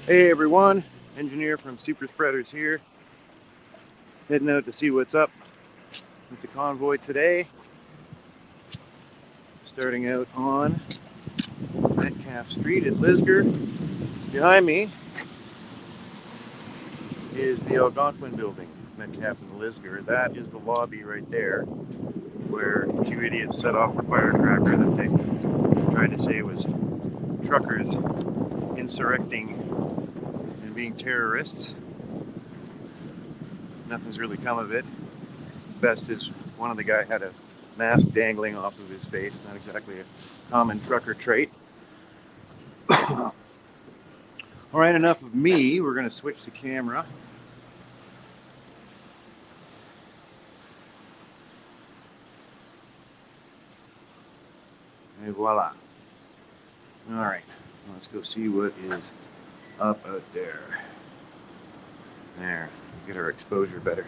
Hey everyone, engineer from SuperSpreaders here, heading out to see what's up with the convoy today. Starting out on Metcalf Street at Lisgar. Behind me is the Algonquin building, Metcalf and Lisgar. That is the lobby right there, where two idiots set off a firecracker that they tried to say was truckers insurrecting and being terrorists. Nothing's really come of it. Best is one of the guys had a mask dangling off of his face, not exactly a common trucker trait. All right, enough of me. We're going to switch the camera. And voila. All right, let's go see what is up out there. There, get our exposure better.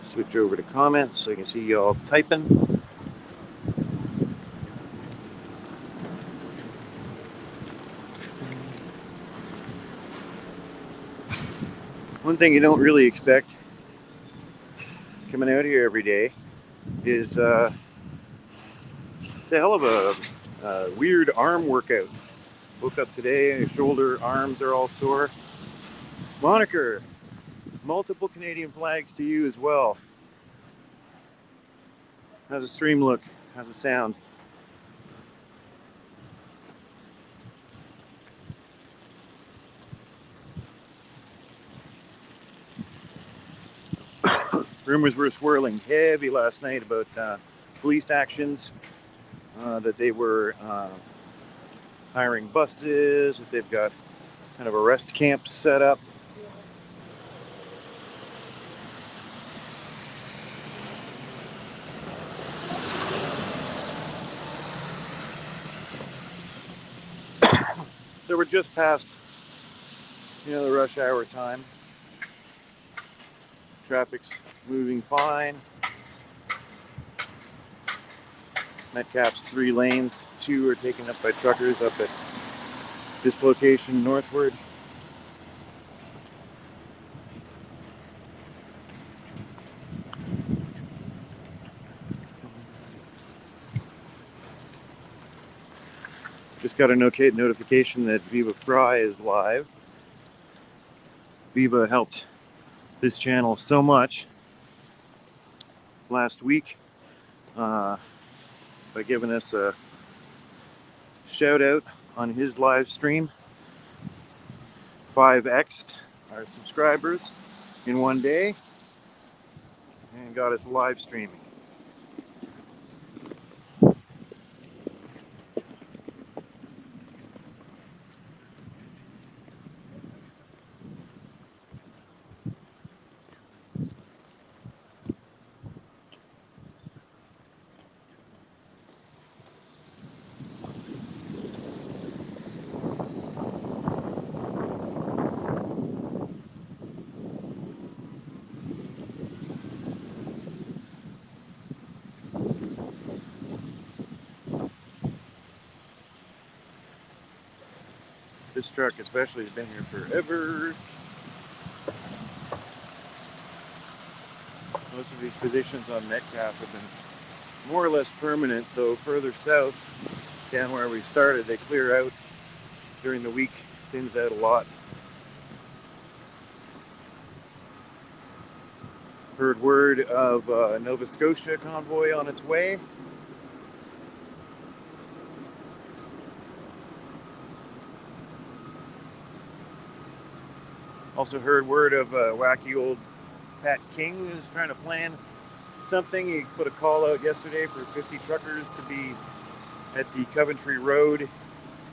Switch over to comments so you can see y'all typing. One thing you don't really expect coming out here every day is it's a hell of a weird arm workout. Woke up today, shoulder, arms are all sore. Moniker, multiple Canadian flags to you as well. How's the stream look? How's the sound? Rumors were swirling heavy last night about police actions, that they were hiring buses, that they've got kind of arrest camps set up. So we're just past, the rush hour time. Traffic's moving fine. Metcalf's 3 lanes, 2 are taken up by truckers up at this location northward. Just got a notification that Viva Frei is live. Viva helped this channel so much last week by giving us a shout out on his live stream. 5x'd our subscribers in one day and got us live streaming. This truck especially has been here forever. Most of these positions on Metcalf have been more or less permanent, though further south, down where we started, they clear out during the week, thins out a lot. Heard word of Nova Scotia convoy on its way. Also heard word of wacky old Pat King who's trying to plan something. He put a call out yesterday for 50 truckers to be at the Coventry Road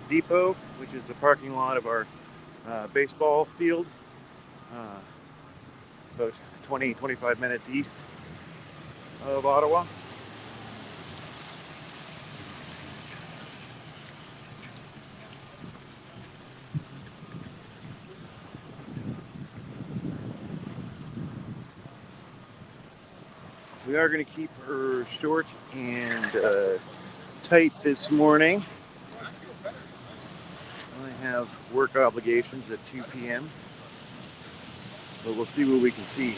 Depot, which is the parking lot of our baseball field, about 20-25 minutes east of Ottawa. We are going to keep her short and tight this morning. I have work obligations at 2 p.m., but we'll see what we can see.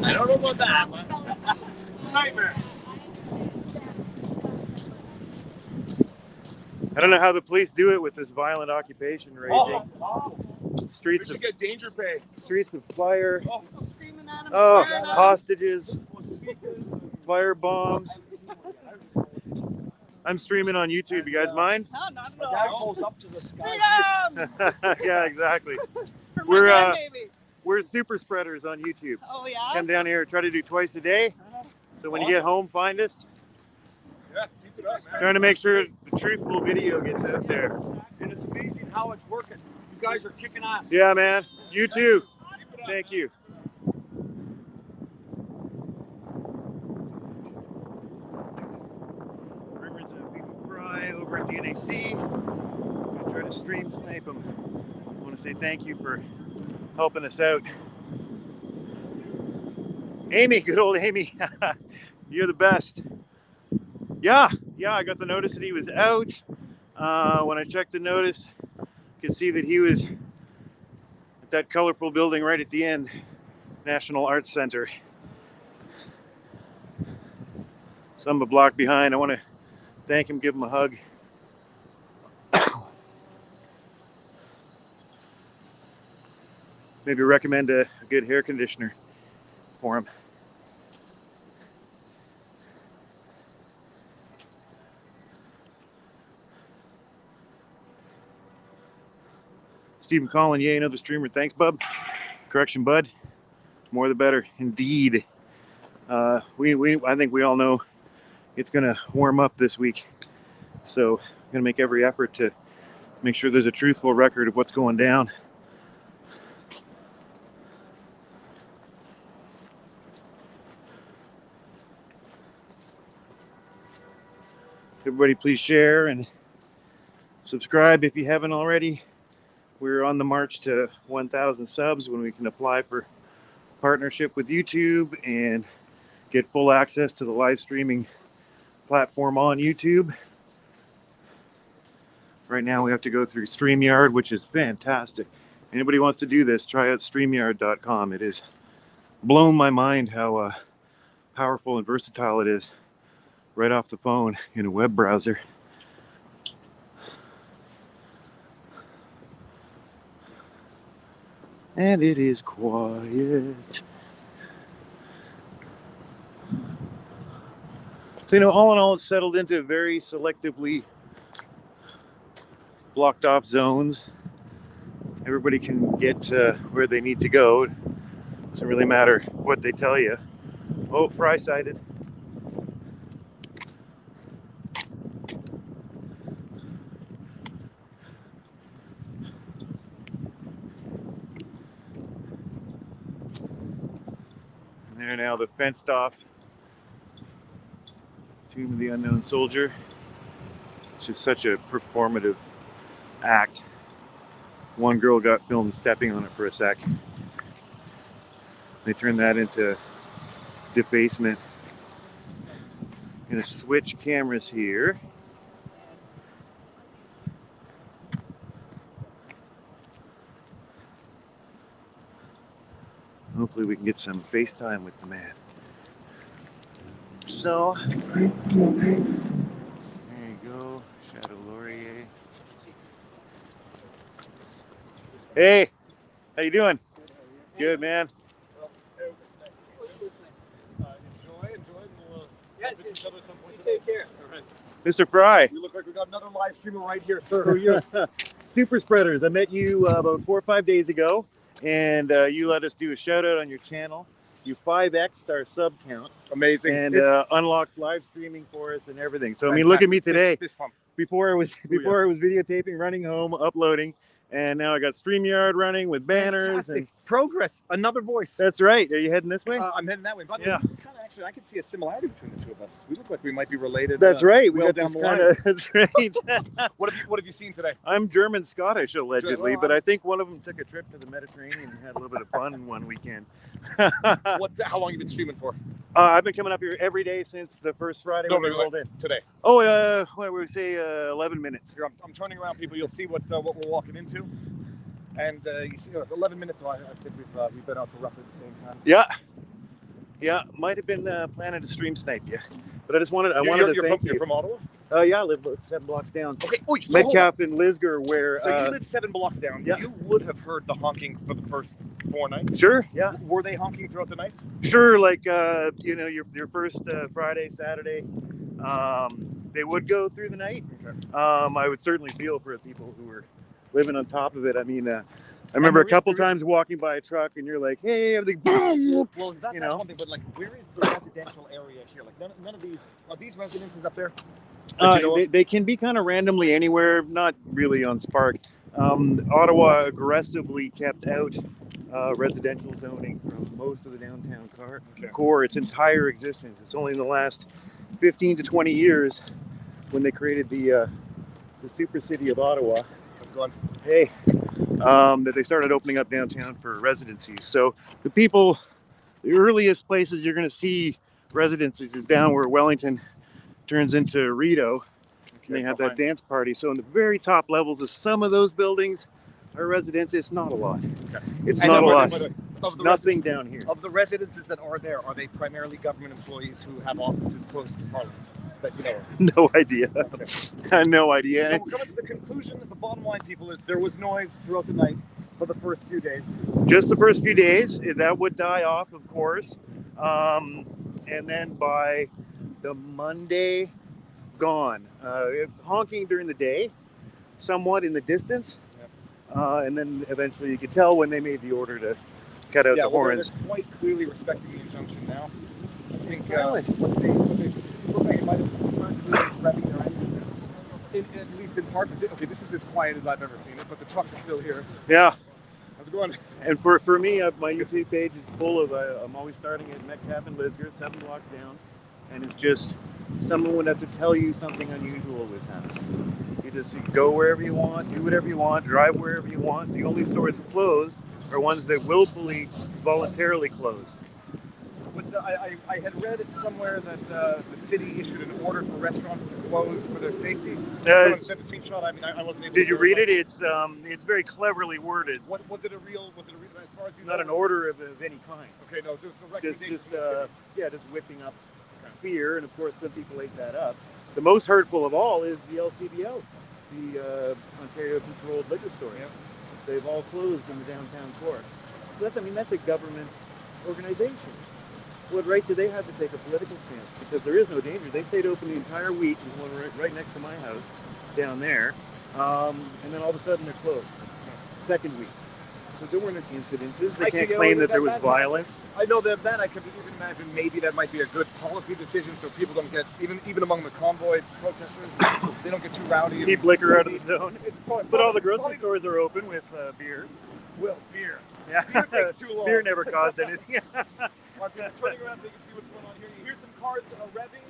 I don't know about that, but it's a nightmare. I don't know how the police do it with this violent occupation raging. Streets We of should get danger pay. streets of fire. Screaming at him, Oh, swearing at him. hostages, fire bombs. I'm streaming on YouTube. You guys mind? No, not at My all. dad goes up to the sky. Freedom! Yeah, exactly. For We're, my grandbaby. We're SuperSpreaders on YouTube. Oh, yeah? Come down here, try to do twice a day. So when you get home, find us. Yeah, keep it up, man. Trying to make sure the truthful video gets out there. And it's amazing how it's working. You guys are kicking ass. Yeah, man. You too. Keep it up, Thank man. you. Rumors of Viva Frei over at the NAC. I'm gonna try to stream snipe them. I want to say thank you for helping us out. Amy, good old Amy. You're the best. Yeah, I got the notice that he was out. When I checked the notice, I could see that he was at that colorful building right at the end, National Arts Center. So I'm a block behind. I want to thank him, give him a hug. Maybe recommend a good hair conditioner for him. Stephen Collin, yay, another streamer. Thanks, bub. Correction, bud. More the better, indeed. I think we all know it's gonna warm up this week, so I'm gonna make every effort to make sure there's a truthful record of what's going down. Everybody, please share and subscribe if you haven't already. We're on the march to 1,000 subs when we can apply for partnership with YouTube and get full access to the live streaming platform on YouTube. Right now we have to go through StreamYard, which is fantastic. Anybody wants to do this, try out StreamYard.com. It has blown my mind how powerful and versatile it is right off the phone in a web browser. And it is quiet. So, all in all, it's settled into very selectively blocked off zones. Everybody can get where they need to go. Doesn't really matter what they tell you. Oh, Fry sighted. And there now, the fenced off Tomb of the Unknown Soldier. It's just such a performative act. One girl got filmed stepping on it for a sec. They turned that into debasement. Gonna switch cameras here. Hopefully we can get some FaceTime with the man. So, there you go, Shadow Laurier. Hey, how you doing? Good, man. Take care. Mr. Frei. You look like we got another live streamer right here, sir. Who are you? SuperSpreaders. I met you about 4 or 5 days ago, and you let us do a shout out on your channel. You 5x'd our sub count. Amazing. And unlocked live streaming for us and everything. So, I mean, Fantastic. look at me today. Fist pump. Before I was videotaping, running home, uploading, and now I got StreamYard running with banners. Fantastic. And progress. Another voice. that's right. Are you heading this way? I'm heading that way. But Yeah. Kind of actually, I can see a similarity between the two of us. We look like we might be related. That's right. We well got down this the kind line. of. That's right. What have you seen today? I'm German Scottish allegedly, Well, but I think one of them took a trip to the Mediterranean and had a little bit of fun one weekend. How long you been streaming for? I've been coming up here every day since the first Friday when we rolled in. Today. Oh, what would we say? 11 minutes. Here, I'm turning around, people. You'll see what we're walking into. And you see, 11 minutes. So I think we've been out for roughly the same time. Yeah. Might have been planning to stream snipe you, but I wanted to thank you. You're from Ottawa? Yeah, I live 7 blocks down. Okay. Oh, so Metcalf and Lisgar, where. So you live 7 blocks down. Yeah. You would have heard the honking for the first 4 nights. Sure. Yeah. Were they honking throughout the nights? Sure. Like your first Friday, Saturday, they would go through the night. Okay. I would certainly feel for the people who were living on top of it. I mean, I remember a couple times walking by a truck, and you're like, "Hey," everything. Boom! Well, that's one thing. But like, where is the residential area here? Like, none of these are these residences up there. They can be kind of randomly anywhere, not really on Spark. Ottawa aggressively kept out residential zoning from most of the downtown core its entire existence. It's only in the last 15 to 20 years when they created the super city of Ottawa. Hey, that they started opening up downtown for residencies. So the earliest places you're going to see residencies is down where Wellington turns into Rideau. And they have that dance party. So in the very top levels of some of those buildings are residences. It's not a lot. Okay. It's not a lot. Nothing down here. Of the residences that are there, are they primarily government employees who have offices close to Parliament? That you know of? No idea. Okay. No idea. So we're coming to the conclusion that the bottom line, people, is there was noise throughout the night for the first few days. Just the first few days. That would die off, of course. And then by the Monday, gone. Honking during the day, somewhat in the distance. And then eventually you could tell when they made the order to cut out the horns. They're quite clearly respecting the injunction now. I think what they look like it might have revving their engines. At least in part. Okay, this is as quiet as I've ever seen it, but the trucks are still here. Yeah. How's it going? And for me, my YouTube page is full of, I'm always starting at Metcalf and Lisgar, 7 blocks down. And it's just, someone would have to tell you something unusual was happening. You go wherever you want, do whatever you want, drive wherever you want. The only stores closed are ones that willfully, voluntarily closed. I had read it somewhere that the city issued an order for restaurants to close for their safety. Someone sent a screenshot. I mean, I wasn't able to. Did you read it? It's very cleverly worded. Was it a real? As far as you know? Not an order of any kind. Okay, no. So it's a recommendation. Just whipping up fear, and of course some people ate that up. The most hurtful of all is the LCBO, the Ontario Controlled Liquor Stores. Yeah. They've all closed in the downtown core. That's a government organization. What right do they have to take a political stance? Because there is no danger. They stayed open the entire week. There's one right next to my house down there. And then all of a sudden they're closed. Second week. So there weren't any incidences. They can't claim that there was violence. I know that I could even imagine maybe that might be a good policy decision so people don't get, even among the Convoy protesters, they don't get too rowdy. Keep liquor out of the zone. But all the grocery stores are open with beer. Well, beer. Yeah. Beer takes too long. Beer never caused anything. Turning around so you can see what's going on here. You hear some cars revving.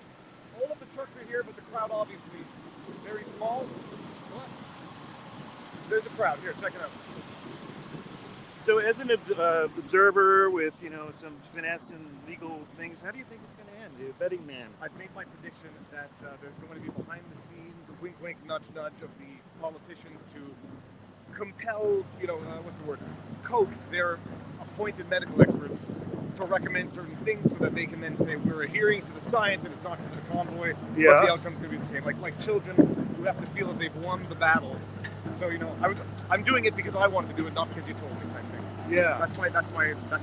All of the trucks are here, but the crowd obviously very small. What? There's a crowd. Here, check it out. So as an observer with, you know, some finesse and legal things, how do you think it's going to end? A betting man. I've made my prediction that there's going to be behind the scenes, wink, wink, nudge, nudge of the politicians to compel, you know, what's the word? Coax their appointed medical experts to recommend certain things so that they can then say we're adhering to the science and it's not because of the convoy, Yeah. but the outcome's going to be the same. Like children who have to feel that they've won the battle. So, you know, I'm doing it because I want to do it, not because you told me, type thing. Yeah. That's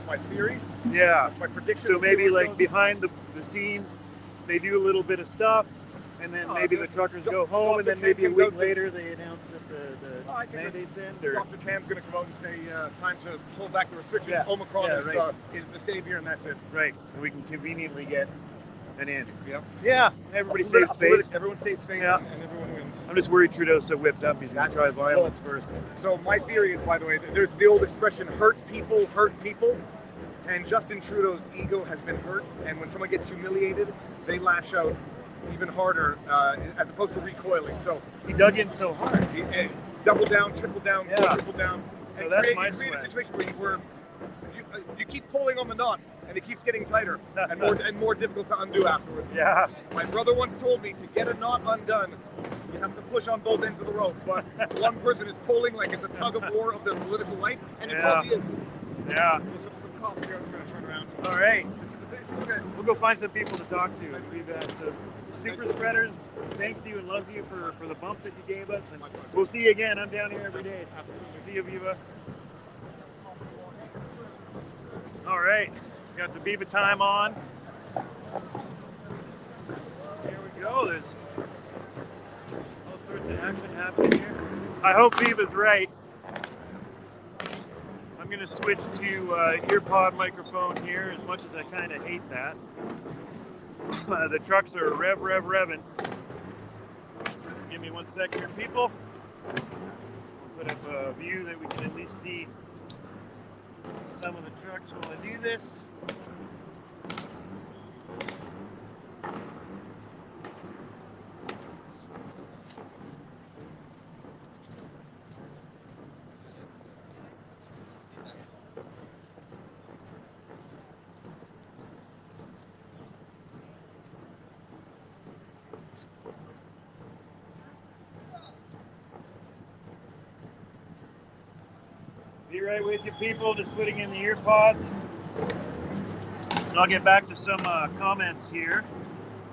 my theory. Yeah. That's my prediction. So We'll see maybe where it like goes. behind the scenes, they do a little bit of stuff, and then maybe the truckers go home, and Dr. then maybe a Tam week comes out and later they announce that the I think mandates end. Or Dr. Tam's going to come out and say time to pull back the restrictions. Yeah. Omicron Yeah, is, right. is the savior, and that's it. right, and we can conveniently get an end. Yep. Yeah, everybody saves face. Everyone saves face, Yeah. and everyone wins. I'm just worried Trudeau's so whipped up. He's going to try That's- violence first. So my theory is, by the way, there's the old expression, hurt people, and Justin Trudeau's ego has been hurt, and when someone gets humiliated, they lash out even harder, as opposed to recoiling. So He dug in so hard. double down, triple down, Yeah. triple down, So and that's create, my you create a sweat. situation where you keep pulling on the knot, and it keeps getting tighter and more difficult to undo afterwards. Yeah. My brother once told me to get a knot undone, you have to push on both ends of the rope. But one person is pulling like it's a tug of war of their political life, and it Yeah. probably is. Yeah. There's some cops here. I'm just going to turn around. All right. This is okay. We'll go find some people to talk to. Let's do that. So, Super Spreaders, thanks to you and love you for the bump that you gave us. And we'll see you again. I'm down here every day. See you, Viva. All right. Got the Viva time on. Here we go. There's all sorts of action happening here. I hope Viva's right. I'm going to switch to earpod microphone here, as much as I kind of hate that. The trucks are revving. Give me 1 second here, people. We'll put up a view that we can at least see some of the trucks while I do this. Be right with you, people. Just putting in the ear pods. And I'll get back to some comments here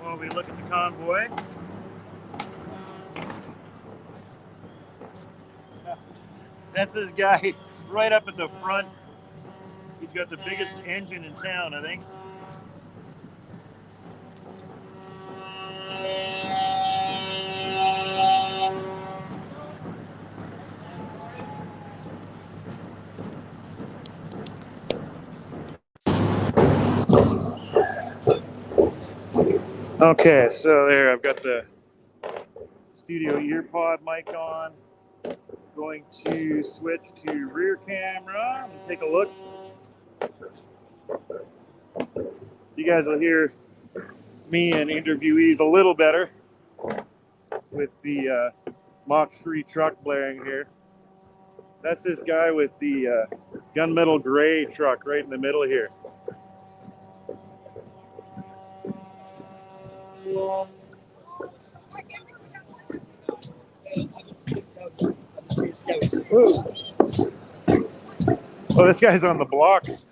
while we look at the convoy. That's this guy right up at the front. He's got the biggest engine in town, I think. Okay, so there I've got the studio earpod mic on. Going to switch to rear camera and take a look. You guys will hear me and interviewees a little better with the Mach 3 truck blaring here. That's this guy with the gunmetal gray truck right in the middle here. Oh, this guy's on the blocks.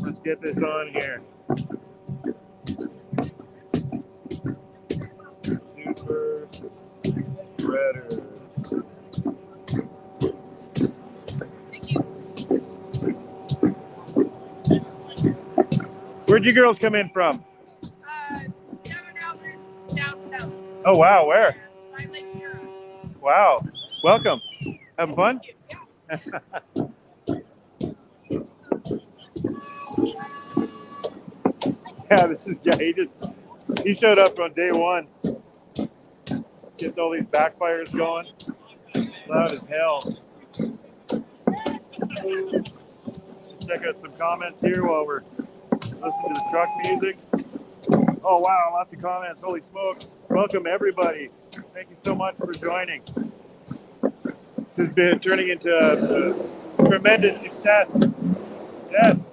Let's get this on here. Super Spreaders. Where'd you girls come in from? 7 hours down south. Oh, wow. Where? By Lake Huron. Wow. Welcome. Having fun? Yeah, this guy, he showed up on day one. Gets all these backfires going. Loud as hell. Check out some comments here while we're listening to the truck music. Oh, wow, lots of comments. Holy smokes. Welcome, everybody. Thank you so much for joining. This has been turning into a tremendous success. Yes.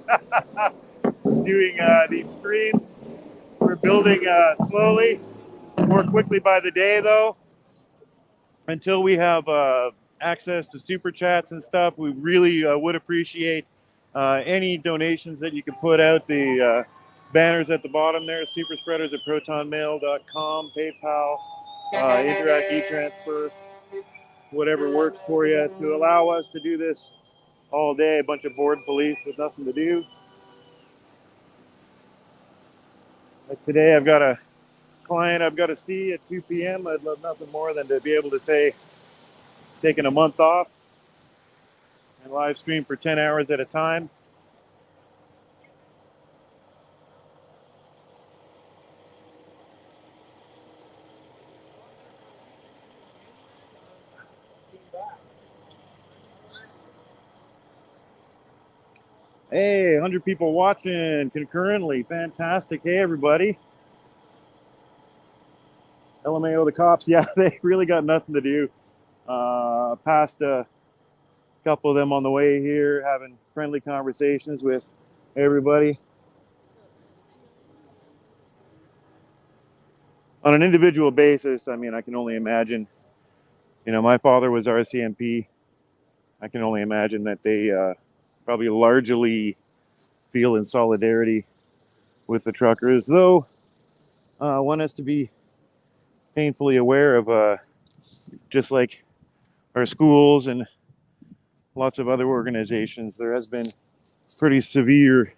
Doing these streams. We're building slowly, more quickly by the day, though. Until we have access to super chats and stuff, we really would appreciate any donations that you can put out. The banners at the bottom there, SuperSpreaders at protonmail.com, PayPal, Interact e-transfer, whatever works for you to allow us to do this all day. A bunch of bored police with nothing to do. Like today, I've got a client I've got to see at 2 p.m. I'd love nothing more than to be able to say, taking a month off and live stream for 10 hours at a time. Hey, 100 people watching concurrently. Fantastic. Hey, everybody. LMAO, the cops. Yeah, they really got nothing to do. Passed a couple of them on the way here, having friendly conversations with everybody. On an individual basis, I mean, I can only imagine, you know, my father was RCMP. I can only imagine that they probably largely feel in solidarity with the truckers, though one has to be painfully aware of, just like our schools and lots of other organizations, there has been pretty severe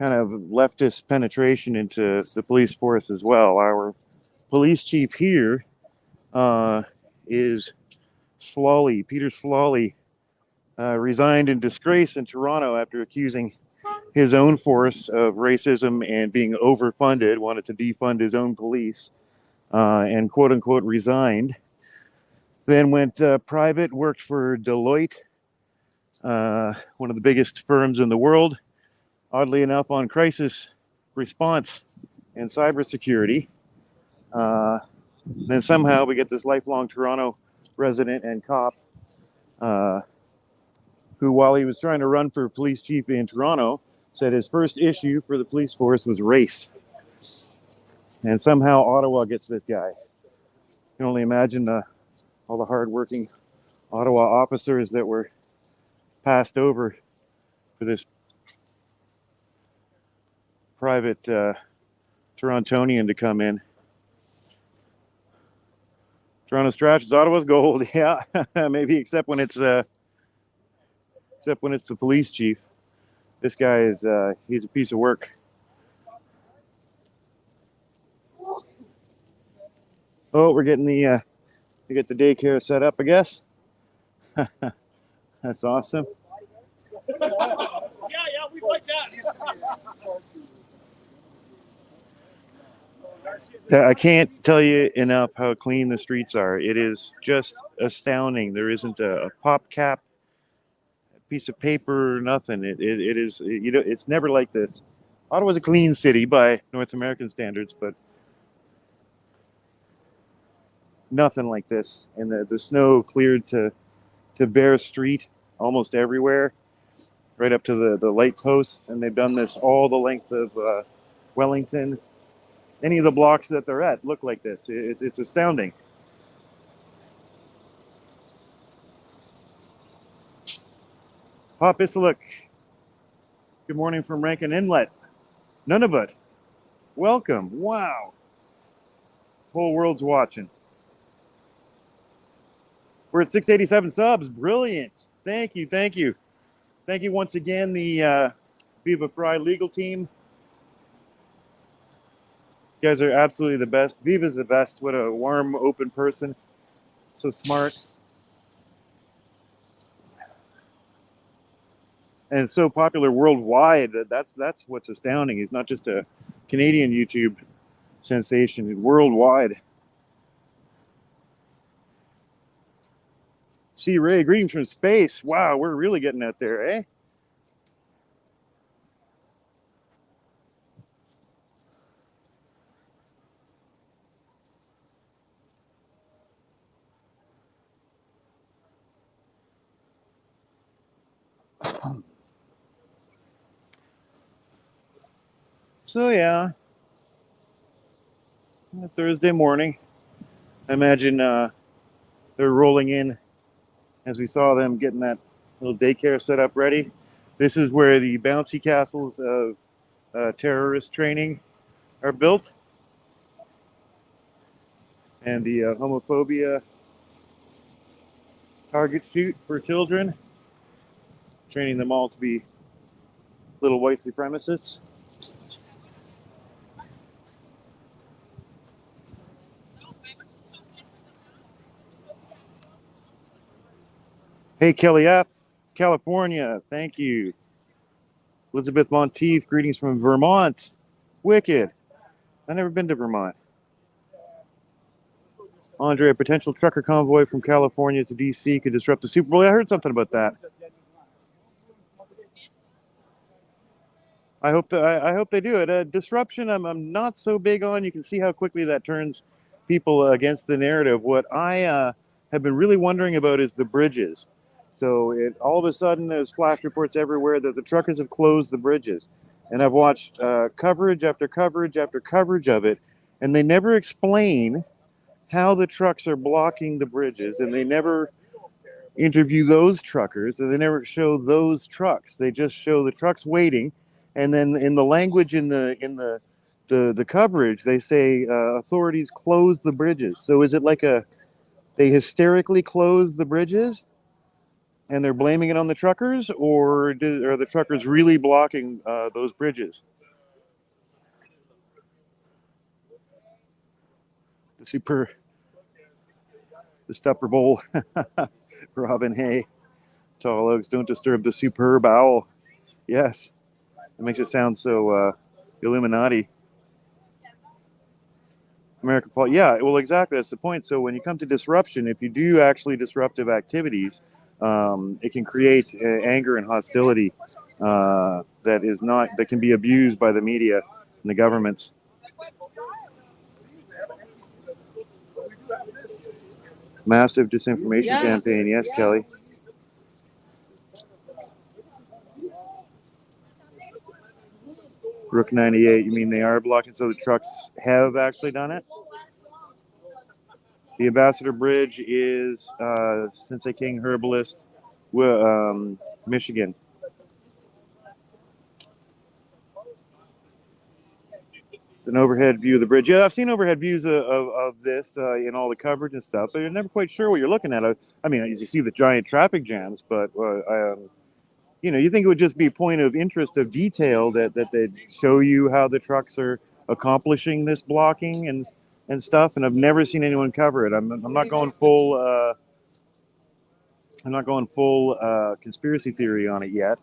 kind of leftist penetration into the police force as well. Our police chief here is Slawley. Peter Slawley resigned in disgrace in Toronto after accusing his own force of racism and being overfunded, wanted to defund his own police, and quote unquote resigned. Then went private, worked for Deloitte, one of the biggest firms in the world, oddly enough, on crisis response and cybersecurity. Then somehow we get this lifelong Toronto resident and cop who, while he was trying to run for police chief in Toronto, said his first issue for the police force was race. And somehow Ottawa gets this guy. You can only imagine all the hardworking Ottawa officers that were passed over for this private Torontonian to come in. Toronto's trash is Ottawa's gold. Yeah, maybe except when it's the police chief. This guy is he's a piece of work. Oh, we're getting the we get the daycare set up, I guess. That's awesome. Yeah, we like that. I can't tell you enough how clean the streets are. It is just astounding. There isn't a pop cap, a piece of paper, nothing. It is, you know, it's never like this. Ottawa's a clean city by North American standards, but nothing like this. And the snow cleared to bare street almost everywhere, right up to the light posts. And they've done this all the length of Wellington. Any of the blocks that they're at look like this. It's astounding. Pop Isaluk. Good morning from Rankin Inlet. Nunavut. Welcome. Wow. Whole world's watching. We're at 687 subs. Brilliant. Thank you. Thank you. Thank you once again, the Viva Frei legal team. You guys are absolutely the best. Viva's the best. What a warm, open person. So smart. And so popular worldwide. That's what's astounding. He's not just a Canadian YouTube sensation. Worldwide. See Ray, greetings from space. Wow, we're really getting out there, eh? So yeah, Thursday morning. I imagine they're rolling in as we saw them getting that little daycare set up ready. This is where the bouncy castles of terrorist training are built, and the homophobia target shoot for children, training them all to be little white supremacists. Hey, Kelly F., California, thank you. Elizabeth Monteith, greetings from Vermont. Wicked. I've never been to Vermont. Andre, a potential trucker convoy from California to DC could disrupt the Super Bowl. I heard something about that. I hope they do it. Disruption, I'm not so big on. You can see how quickly that turns people against the narrative. What I have been really wondering about is the bridges. So all of a sudden, there's flash reports everywhere that the truckers have closed the bridges. And I've watched coverage after coverage after coverage of it, and they never explain how the trucks are blocking the bridges, and they never interview those truckers, and they never show those trucks. They just show the trucks waiting, and then in the language in the coverage, they say authorities close the bridges. So is it like they hysterically close the bridges, and they're blaming it on the truckers, or are the truckers really blocking those bridges? The Stupper Bowl, Robin Hay, Tall Oaks, don't disturb the superb owl. Yes, it makes it sound so Illuminati. American Paul, yeah, well, exactly, that's the point. So when you come to disruption, if you do actually disruptive activities, it can create anger and hostility that can be abused by the media and the governments. Massive disinformation campaign, yes, Kelly. Rook 98, you mean they are blocking, so the trucks have actually done it? The Ambassador Bridge is Sensei King Herbalist, Michigan. An overhead view of the bridge. Yeah, I've seen overhead views of this in all the coverage and stuff, but you're never quite sure what you're looking at. I mean, you see the giant traffic jams, but you think it would just be a point of interest of detail that they'd show you how the trucks are accomplishing this blocking and stuff. And I've never seen anyone cover it. I'm not going full. I'm not going full conspiracy theory on it yet.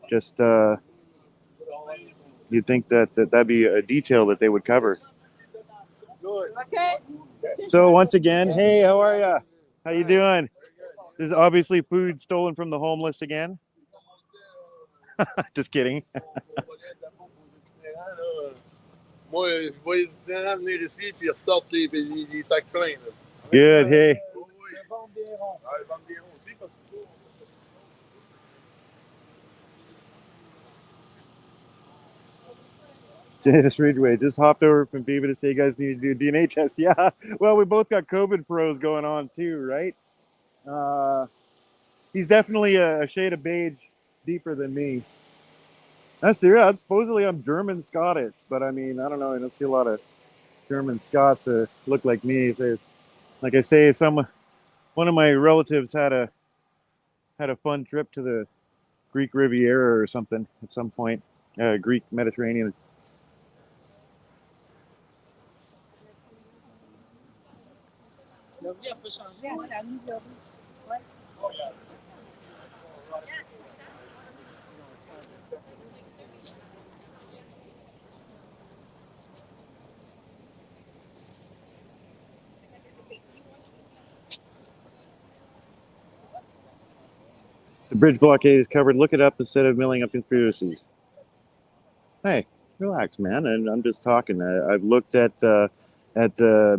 Just you'd think that'd be a detail that they would cover. Okay. So once again, hey, how are ya? How you doing? This is obviously food stolen from the homeless again. Just kidding. Moi, je vois les itinérants venir ici puis ils ressortent les sacs pleins. Good, hey. Dennis Ridgway just hopped over from Viva to say you guys need to do a DNA test. Yeah, well, we both got COVID pros going on too, right? He's definitely a shade of beige deeper than me. That's serious. Supposedly I'm German Scottish, but I mean, I don't know. I don't see a lot of German Scots look like me. So, like I say, one of my relatives had a fun trip to the Greek Riviera or something at some point, Greek Mediterranean. The bridge blockade is covered. Look it up instead of milling up conspiracies. Hey, relax, man. And I'm just talking. I've looked at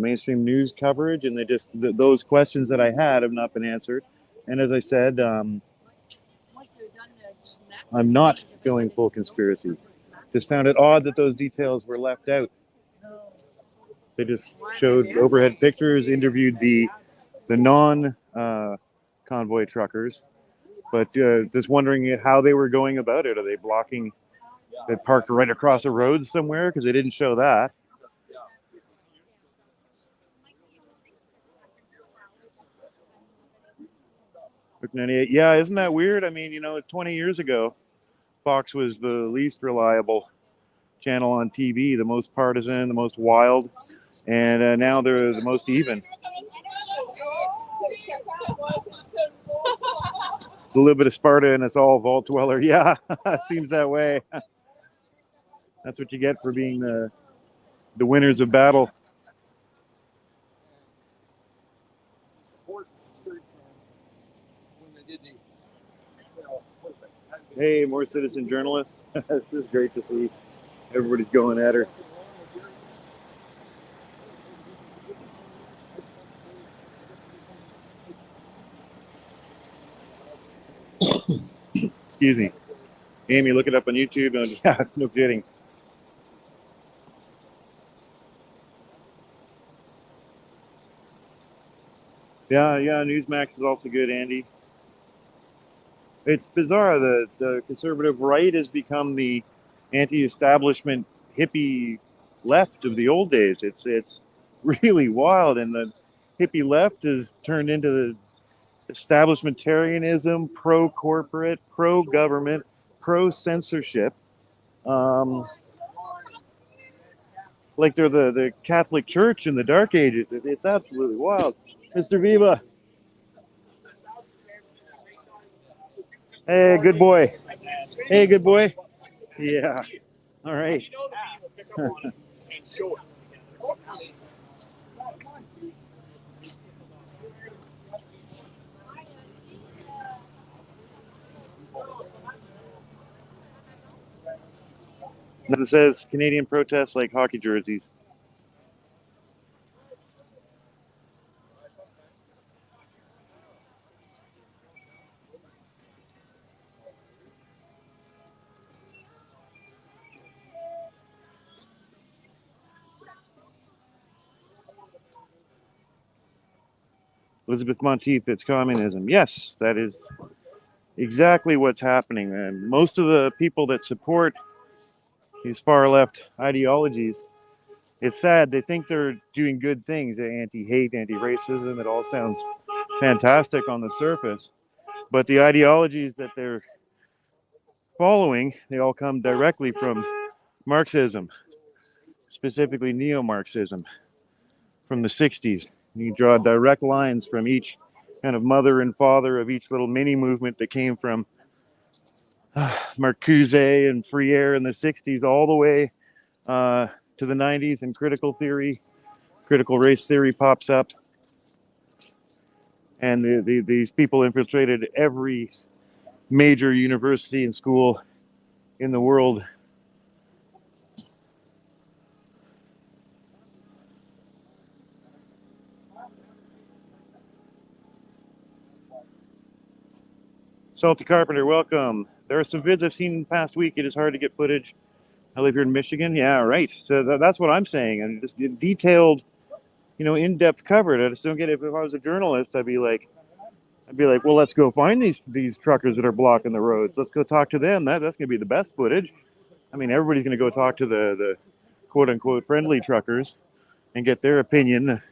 mainstream news coverage, and those questions that I had have not been answered. And as I said, I'm not feeling full conspiracy. Just found it odd that those details were left out. They just showed overhead pictures, interviewed the non convoy truckers, but just wondering how they were going about it. Are they blocking? They parked right across a road somewhere because they didn't show that. Yeah, isn't that weird? I mean, 20 years ago, Fox was the least reliable channel on TV, the most partisan, the most wild, and now they're the most even. It's a little bit of Sparta and it's all Vault Dweller. Yeah, seems that way. That's what you get for being the winners of battle. Hey, more citizen journalists. This is great to see. Everybody's going at her. Excuse me. Amy, look it up on YouTube. Yeah, no kidding. Yeah, Newsmax is also good, Andy. It's bizarre. The conservative right has become the anti-establishment hippie left of the old days. It's really wild, and the hippie left has turned into the establishmentarianism, pro-corporate, pro-government, pro-censorship. Like they're the Catholic Church in the Dark Ages. It's absolutely wild. Mr. Viva. Hey, good boy. Hey, good boy. Yeah. All right. It says Canadian protests like hockey jerseys. Elizabeth Monteith, it's communism. Yes, that is exactly what's happening. And most of the people that support these far left ideologies, it's sad. They think they're doing good things, anti-hate, anti-racism. It all sounds fantastic on the surface. But the ideologies that they're following, they all come directly from Marxism, specifically neo-Marxism from the 60s. You draw direct lines from each kind of mother and father of each little mini movement that came from Marcuse and Freire in the 60s all the way to the 90s, and critical race theory pops up. And these people infiltrated every major university and school in the world. Salty Carpenter, welcome. There are some vids I've seen in the past week. It is hard to get footage. I live here in Michigan. Yeah, right. So that's what I'm saying. And just detailed, in-depth covered. I just don't get it. If I was a journalist, I'd be like, well, let's go find these truckers that are blocking the roads. Let's go talk to them. That's going to be the best footage. I mean, everybody's going to go talk to the quote-unquote friendly truckers and get their opinion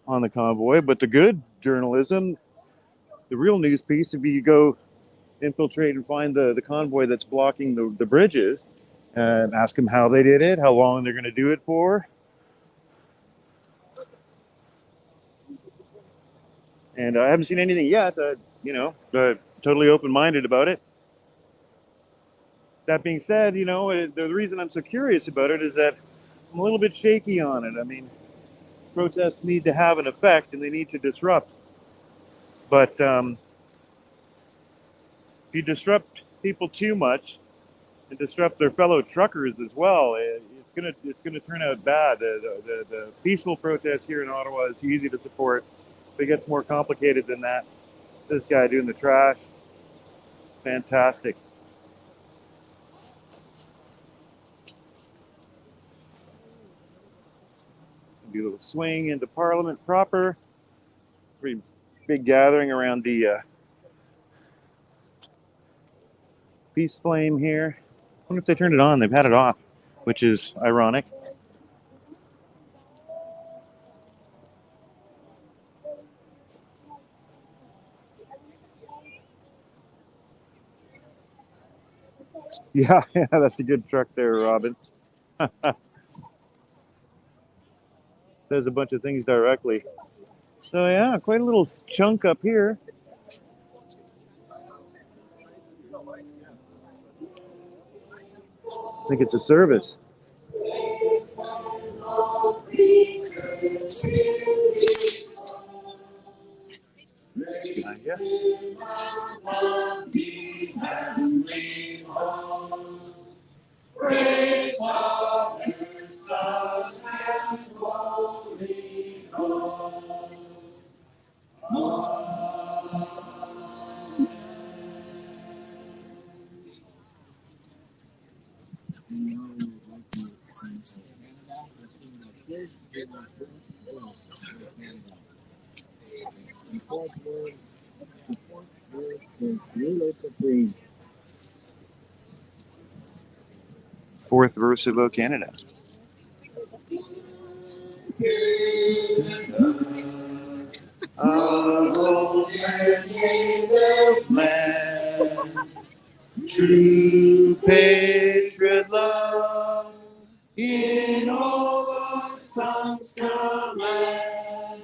on the convoy. But the good journalism, the real news piece, would be you go infiltrate and find the convoy that's blocking the bridges and ask them how they did it, how long they're going to do it for. And I haven't seen anything yet. Totally open-minded about it. That being said, the reason I'm so curious about it is that I'm a little bit shaky on it. I mean, protests need to have an effect and they need to disrupt. But if you disrupt people too much and disrupt their fellow truckers as well, it's gonna turn out bad. The peaceful protests here in Ottawa is easy to support. If it gets more complicated than that, this guy doing the trash, fantastic. Do a little swing into Parliament proper. Pretty big gathering around the peace flame here. I wonder if they turned it on. They've had it off, which is ironic. Yeah, that's a good truck there, Robin. Says a bunch of things directly. So yeah, quite a little chunk up here. I think it's a service. Yeah. Fourth verse about Canada. True patriot love in all our songs command.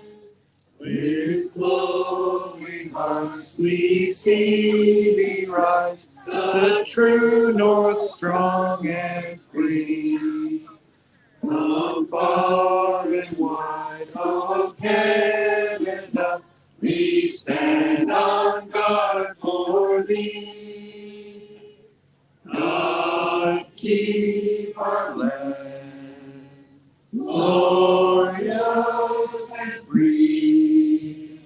With glowing hearts we see thee rise, the true north strong and free. From far and wide of Canada, we stand on guard for thee. God keep our land glorious and free.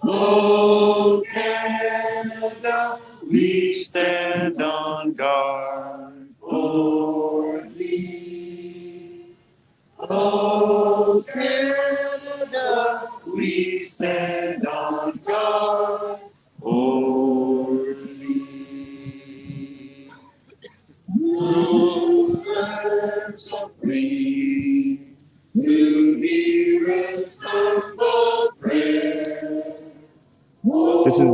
Oh, Canada, we stand on guard for thee. Oh, Canada, we stand on guard for thee. Rulers of free, to hear us humble prayer. This is the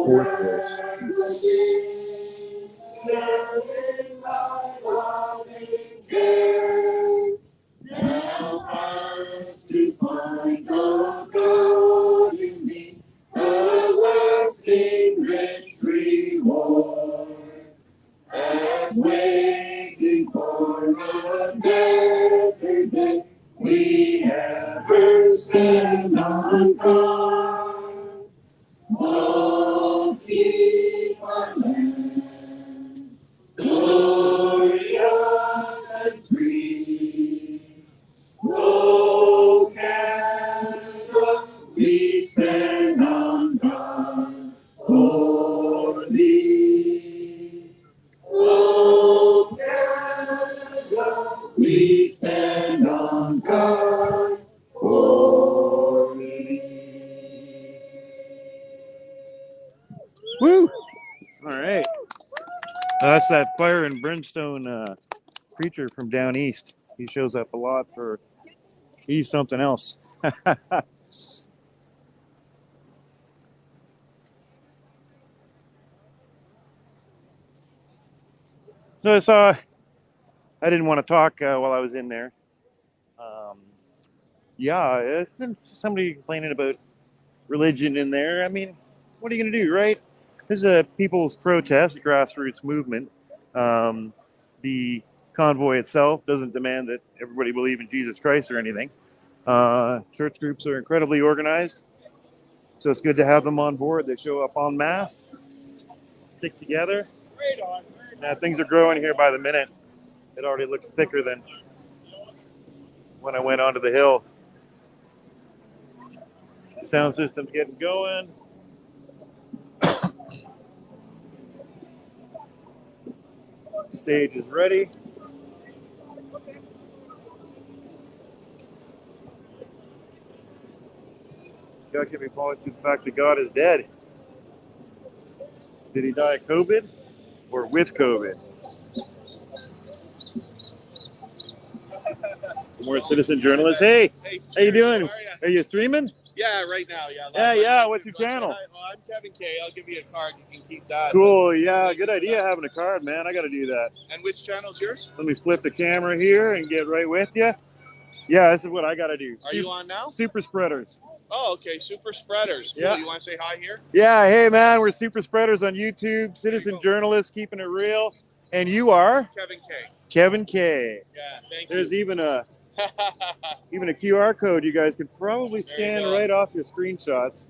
fourth verse. Thou hast to find, O God, in me, everlasting rich reward. And waiting for the better day, we ever stand on guard. Oh, keep our land glorious and free. Oh, Canada, we stand on guard for thee. Oh, Canada, we stand on guard for thee. Woo! All right. That's that fire and brimstone preacher from down east. He shows up a lot for he's something else. So I didn't want to talk while I was in there. It's somebody complaining about religion in there. I mean, what are you going to do, right? This is a people's protest, grassroots movement. The convoy itself doesn't demand that everybody believe in Jesus Christ or anything. Church groups are incredibly organized, so it's good to have them on board. They show up en masse, stick together. Things are growing here by the minute. It already looks thicker than when I went onto the hill. Sound system's getting going. Stage is ready. God can be pointed to the fact that God is dead. Did he die of COVID or with COVID? More citizen journalists. Hey, Hey, how you doing? How Are you streaming? Yeah, right now. Yeah. Yeah. What's your channel? Well, I'm Kevin K. I'll give you a card. You can keep that. Cool. Yeah, good idea having a card, man. I got to do that. And which channel's yours? Let me flip the camera here and get right with you. Yeah, this is what I got to do. Are you on now? SuperSpreaders. Oh, okay. SuperSpreaders. Cool. Yeah. You want to say hi here? Yeah. Hey, man. We're SuperSpreaders on YouTube. Citizen journalists keeping it real. And you are Kevin K. Kevin K. Yeah. Thank There's you. even a QR code you guys could probably scan right off your screenshots.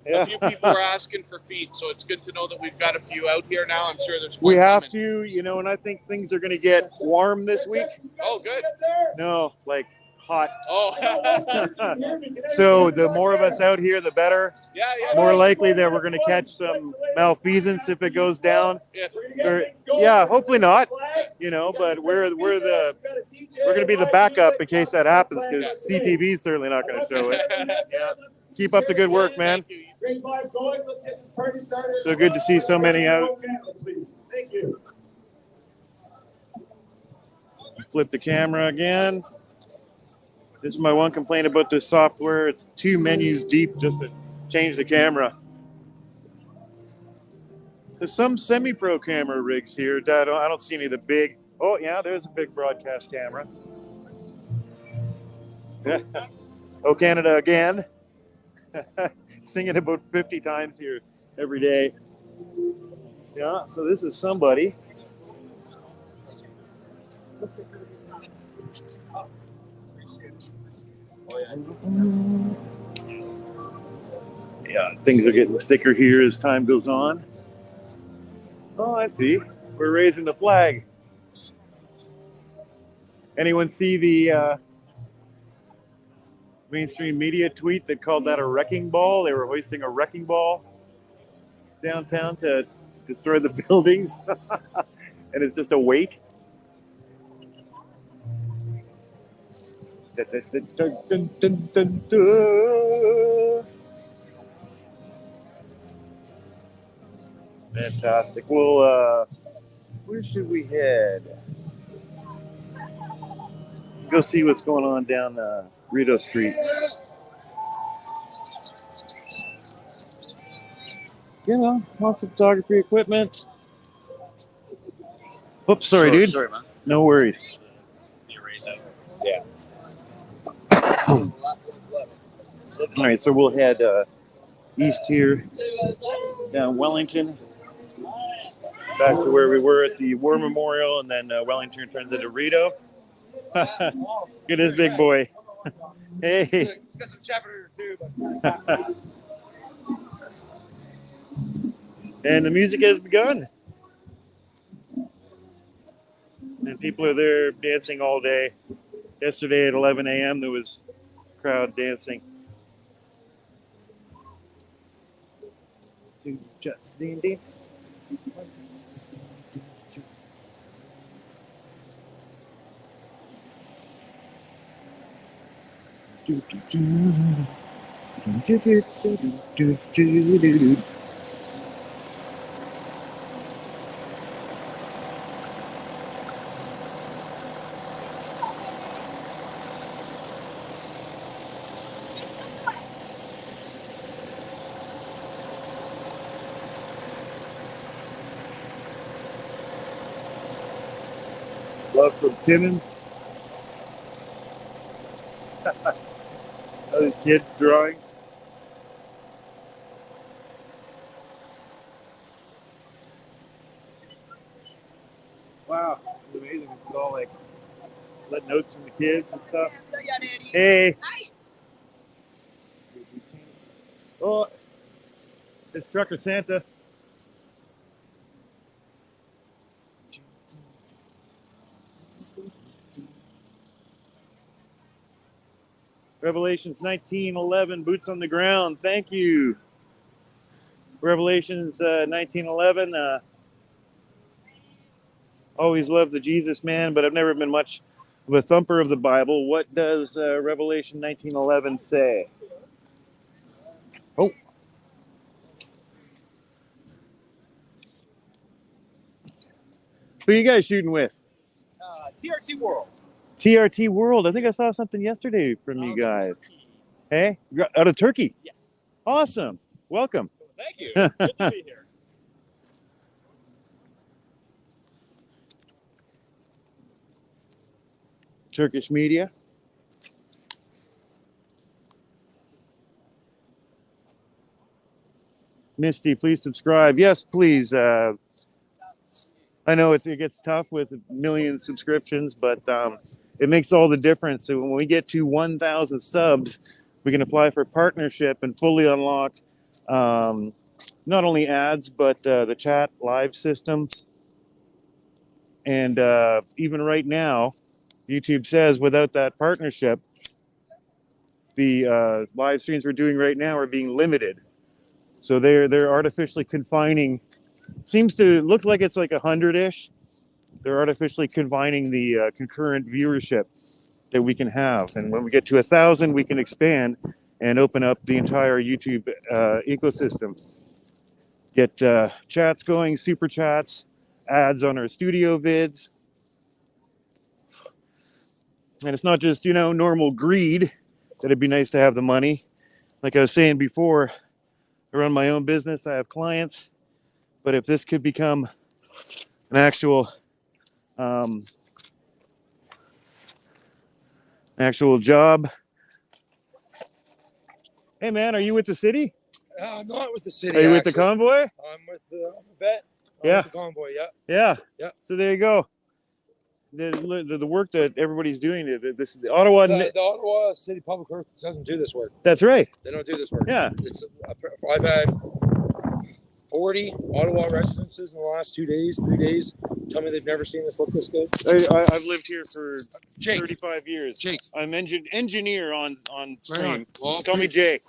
Yeah. A few people are asking for feet, so it's good to know that we've got a few out here now. I'm sure there's more We have coming. to, and I think things are going to get warm this week. Oh, good. No, like hot. Oh. So the more of us out here, the better. Yeah. More likely that we're going to catch some malfeasance if it goes down. Yeah. Hopefully not. But we're going to be the backup in case that happens, because CTV is certainly not going to show it. Yeah. Keep up the good work, man. So good to see so many out. Thank you. Flip the camera again. This is my one complaint about this software. It's 2 menus deep just to change the camera. There's some semi-pro camera rigs here. I don't see any of the big. Oh, yeah, there's a big broadcast camera. Oh, Canada again. Sing it about 50 times here every day. Yeah, so this is somebody. Yeah, things are getting thicker here as time goes on. Oh, I see. We're raising the flag. Anyone see the mainstream media tweet that called that a wrecking ball? They were hoisting a wrecking ball downtown to destroy the buildings. And it's just a weight. Fantastic. Well, where should we head? Go see what's going on down Rideau Street. Lots of photography equipment. Oops, sorry, dude. Sorry, man. No worries. Yeah. All right, so we'll head east here, down Wellington, back to where we were at the War Memorial, and then Wellington turns into Rideau. Look at this big boy. Hey. He's got some chaperones too. And the music has begun. And people are there dancing all day. Yesterday at 11 a.m. there was a crowd dancing. Love from Timmins. Other kid drawings. Wow, it's amazing. This is all like let notes from the kids and stuff. Hey. Hi. Oh, it's Trucker Santa. Revelations 19:11, boots on the ground. Thank you. Revelations 19:11. Always loved the Jesus man, but I've never been much of a thumper of the Bible. What does Revelation 19:11 say? Who you guys shooting with? TRT World. TRT World. I think I saw something yesterday from you guys. Hey, out of Turkey. Yes. Awesome. Welcome. Thank you. Good to be here. Turkish media. Misty, please subscribe. Yes, please. I know it gets tough with a million subscriptions, but it makes all the difference. So when we get to 1,000 subs, we can apply for partnership and fully unlock not only ads, but the chat live system. And even right now, YouTube says without that partnership, the live streams we're doing right now are being limited. So they're artificially confining. Seems to look like it's like 100-ish. They're artificially confining the concurrent viewership that we can have. And when we get to 1,000, we can expand and open up the entire YouTube ecosystem. Get chats going, super chats, ads on our studio vids. And it's not just, normal greed that it'd be nice to have the money. Like I was saying before, I run my own business, I have clients. But if this could become an actual job. Hey man, are you with the city? I'm not with the city. Are you with the Convoy? I'm with the vet. Yeah. With the Convoy, Yeah. Yeah. So there you go. The work that everybody's doing, the Ottawa. The Ottawa City Public Works doesn't do this work. That's right. They don't do this work. Yeah. I've had 40 Ottawa residences in the last 3 days. Tell me they've never seen this look this good. I've lived here for Jake. 35 years. Jake. I'm engineer on stream. Right on. Well, Call me Jake.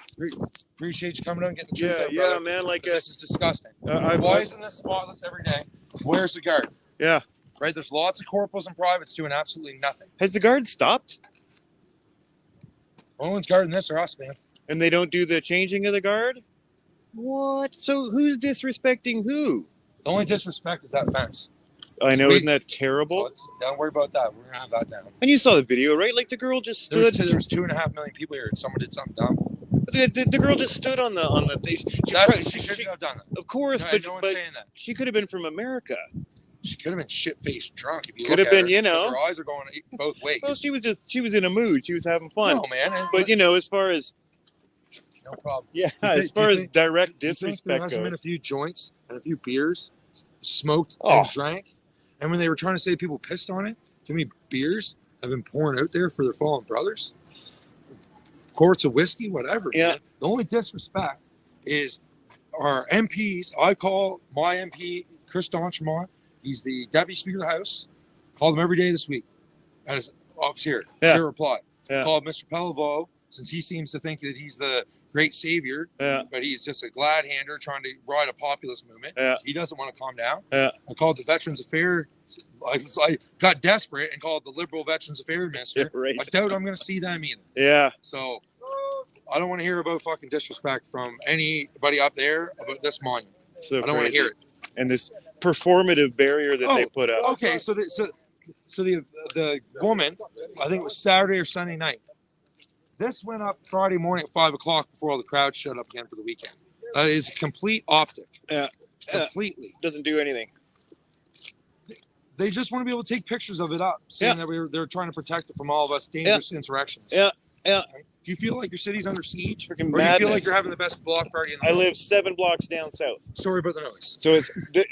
Appreciate you coming out and getting the truth out, Yeah, brother. man. Like This is disgusting. Why Why isn't this spotless every day? Where's the guard? Yeah. Right? There's lots of corporals and privates doing absolutely nothing. Has the guard stopped? Only one's guarding this are us, man. And they don't do the changing of the guard? What? So who's disrespecting who? The only disrespect is that fence. I know, Sweet. isn't that terrible? Don't worry about that. We're gonna have that now. And you saw the video, right? Like the girl just stood. There was 2.5 million people here, and someone did something dumb. The girl just stood on the thing. She shouldn't have done that. Of course, No one's but saying that. she could have been from America. She could have been shit-faced drunk. If you Could look have at been, her, 'cause her eyes are going both ways. Well, she was in a mood. She was having fun. No, man. But as far as No problem. yeah, Do you as far think- as direct Do you think there disrespect hasn't been a goes. few joints and a few beers smoked Oh. and drank? And when they were trying to say people pissed on it, too many beers have been pouring out there for their fallen brothers? Quarts of whiskey, whatever. Yeah. Man. The only disrespect is our MPs. I call my MP, Chris Donchemont. He's the Deputy Speaker of the House. Called him every day this week at his office here. Yeah. Zero reply. Yeah. Called Mr. Pelleveau, since he seems to think that he's the great savior, Yeah. but he's just a glad hander trying to ride a populist movement. Yeah. He doesn't want to calm down. Yeah. I called the Veterans Affairs. I got desperate and called the Liberal Veterans Affairs Minister. Right. I doubt I'm going to see them either. Yeah. So I don't want to hear about fucking disrespect from anybody up there about this monument. So I don't want to hear it. And this performative barrier that they put up. Okay, so the woman, I think it was Saturday or Sunday night. This went up Friday morning at 5 o'clock before all the crowd showed up again for the weekend. Is a complete optic. Yeah. Completely. Doesn't do anything. They just want to be able to take pictures of it up, saying that they're trying to protect it from all of us dangerous insurrections. Yeah. Yeah. Do you feel like your city's under siege? Freaking Or do you madness. feel like you're having the best block party in the I world? live 7 blocks down south. Sorry about the noise. So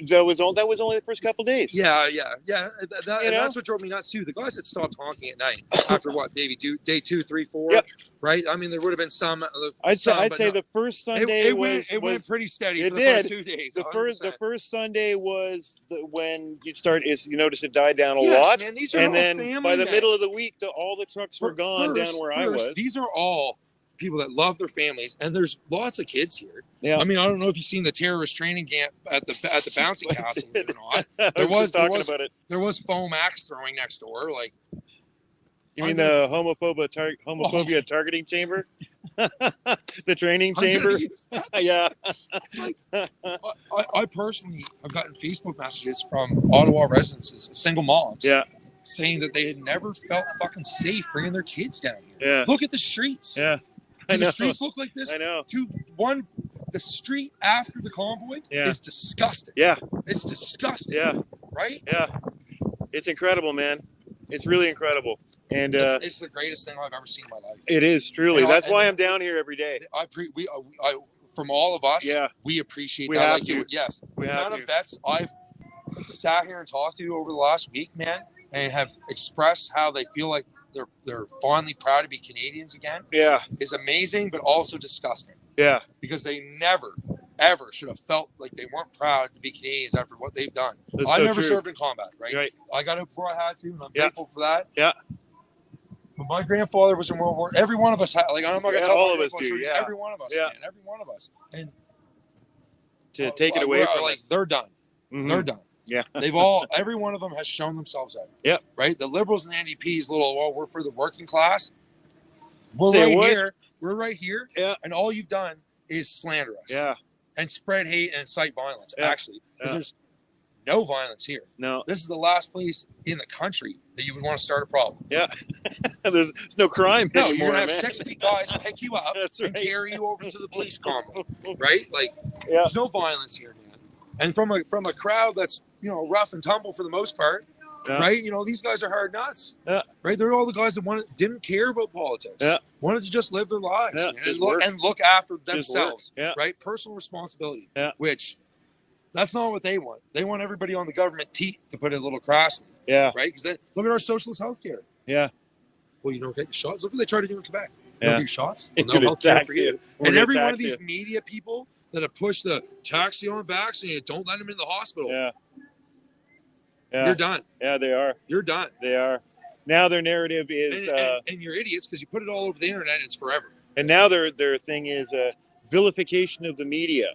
that was only the first couple days. Yeah. And know? that's what drove me nuts too. The guys that stopped honking at night after what, maybe day 2, 3, 4, Yep. right? I mean, there would have been some. I'd say but the first Sunday it was went pretty steady it for the first did. 2 days. the 100%. first Sunday was when you notice it died down a Yes, lot, man, these are and all then family by the men. middle of the week, all the trucks were gone down where I was. These are all people that love their families, and there's lots of kids here. Yeah. I mean, I don't know if you've seen the terrorist training camp at the bouncy castle or not. I was talking about it. There was foam axe throwing next door. Like, You mean the homophobia targeting chamber? The The training I'm gonna chamber. use that. Yeah. It's like I personally have gotten Facebook messages from Ottawa residents, single moms, Yeah. saying that they had never felt fucking safe bringing their kids down here. Yeah. Look at the streets. Yeah. I Do know. the streets look like this? I know. The street after the convoy Yeah. is disgusting. Yeah. It's disgusting. Yeah. Right? Yeah. It's incredible, man. It's really incredible. And It's the greatest thing I've ever seen in my life. it is truly. You know, That's why and- I'm down here every day. From all of us, Yeah. we appreciate We that. have Like you, to. yes. We the have amount to. of vets I've sat here and talked to over the last week, man, and have expressed how they feel like they're fondly proud to be Canadians again Yeah. is amazing, but also disgusting Yeah. because they never, ever should have felt like they weren't proud to be Canadians after what they've done. That's I so never true. served in combat, right? Right. I got out before I had to, and I'm Yeah. grateful for that. Yeah. But my grandfather was in World War. Every one of us had. Like I'm not gonna Yeah, tell all my of us grandfather do, stories. yeah. Every one of us, Yeah. man. Every one of us. And To take it away we're, from like us. they're done. Mhm. They're done. Yeah. They've all. Every one of them has shown themselves out. Yep. Right. The Liberals and the NDP's little. Well, we're for the working class. We're Say right what? here. We're right here. Yeah. And all you've done is slander us. Yeah. And spread hate and incite violence. Yeah. Actually, because Yeah. there's no violence here. No. This is the last place in the country that you would want to start a problem. Yeah. there's no crime No, anymore, you're gonna have man. 6 guys pick you up That's and right. carry you over to the police convoy, right? Like, Yeah. there's no violence here, man. And from a crowd that's rough and tumble for the most part, Yeah. right? These guys are hard nuts, Yeah. right? They're all the guys that didn't care about politics, Yeah. wanted to just live their lives Yeah, man, just and work. look after Just themselves, work. Yeah. right? Personal responsibility, Yeah. which that's not what they want. They want everybody on the government teat, to put it a little crassly, Yeah. right? Because look at our socialist healthcare. Yeah. Well, you don't get your shots. Look what they try to do in Quebec. You Yeah. don't get your shots. It Well, could no health care tax for you. you. We're And gonna every one tax of these you. media people that have pushed the tax the unvaccinated, don't let them in the hospital. Yeah. Yeah. You're done. Yeah, they are. You're done. They are. Now their narrative is, And you're idiots because you put it all over the internet and it's forever. and now their thing is vilification of the media.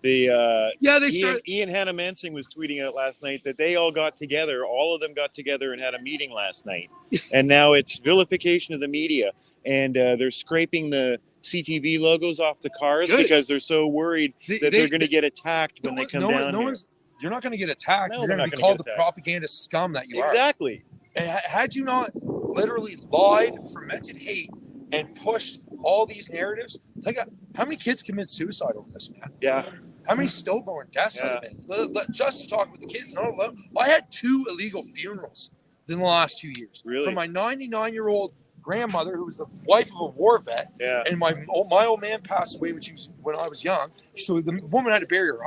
The Yeah, they start. Ian Hannah Mansing was tweeting out last night that they all got together. All of them got together and had a meeting last night, and now it's vilification of the media. And they're scraping the CTV logos off the cars Good. because they're so worried that they're going to get attacked when they come down here. You're not going to get attacked. No, You're they're going to not be gonna called get the attacked. propaganda scum that you are. Exactly. And had you not literally lied, fermented hate, and pushed all these narratives, how many kids commit suicide over this, man? Yeah. How many stillborn deaths have there been? Just to talk with the kids, not alone. I had 2 illegal funerals in the last 2 years. Really? From my 99-year-old grandmother, who was the wife of a war vet, Yeah. and my old man passed away when I was young. So the woman had to bury her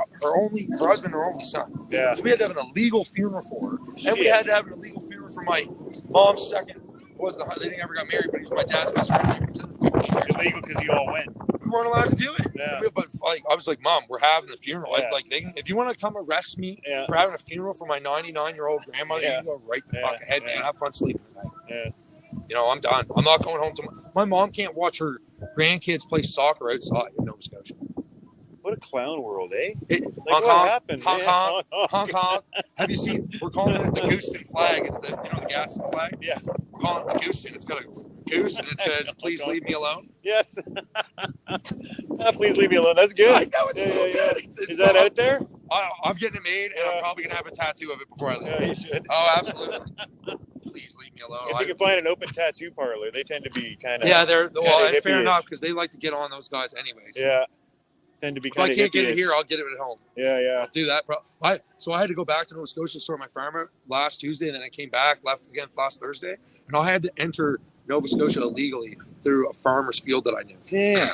husband, her only son. Yeah. So we had to have an illegal funeral for her, and we Shit. had to have an illegal funeral for my mom's second. They never got married, but he was my dad's best friend. They were together for 15 years. Illegal because you all went. We weren't allowed to do it. Yeah. But I was like, Mom, we're having the funeral. Yeah. If you want to come arrest me Yeah. for having a funeral for my 99-year-old grandmother, you Yeah. can go right the Yeah. fuck ahead, man. Yeah. Have fun sleeping tonight. Yeah. I'm done. I'm not going home tomorrow. My mom can't watch her grandkids play soccer outside in Nova Scotia. What a clown world, eh? Hong what Kong, happened, Hong man? Kong, Hong Hong Kong. Have you seen? We're calling it the Gooston flag. It's the the Gadsden flag. Yeah. We're calling it the Gooston. It's got a goose and it says, "Please leave me alone." Yes. Please leave me alone. That's good. I know it's so good. Is that out there? I'm getting it made, and I'm probably gonna have a tattoo of it before I leave. Yeah, you should. Oh, absolutely. Please leave me alone. If you can find an open tattoo parlor, they tend to be kind of They're kinda fair hippie-ish. enough because they like to get on those guys anyways. Yeah. Tend to be If I kind of can't get it here, I'll get it at home. Yeah, yeah. I'll do that. So I had to go back to Nova Scotia to sort my farmer last Tuesday, and then I came back, left again last Thursday, and I had to enter Nova Scotia illegally through a farmer's field that I knew. Damn.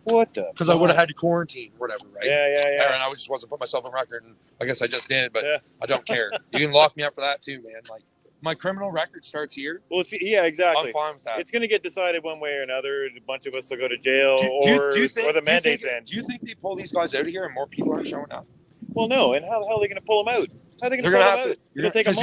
What the? Because I would have had to quarantine, whatever, right? Yeah. And I just wasn't put myself on record, and I guess I just did, but Yeah. I don't care. You can lock me up for that too, man. Like my criminal record starts here. Well, yeah, exactly. I'm fine with that. It's going to get decided one way or another. A bunch of us will go to jail, Do you think, or the mandates end. Do you think they pull these guys out of here and more people aren't showing up? Well, no. And how are they going to pull them out? How are they going They're to gonna pull them have out? to. It's going to take a 'cause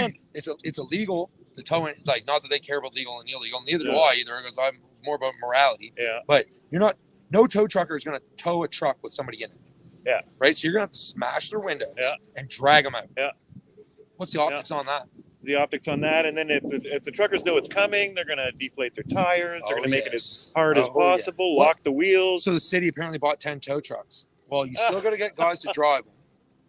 month. It's illegal to tow in. Like, not that they care about legal and illegal. Neither do Yeah. I either, because I'm more about morality. Yeah. But you're not. No tow trucker is going to tow a truck with somebody in it. Yeah. Right. So you're going to have to smash their windows Yeah. and drag them out. Yeah. What's the optics on that? the optics on that. And then if the truckers know it's coming, they're going to deflate their tires. They're going to make it as hard as possible, lock the wheels. So the city apparently bought 10 tow trucks. Well, you still got to get guys to drive them.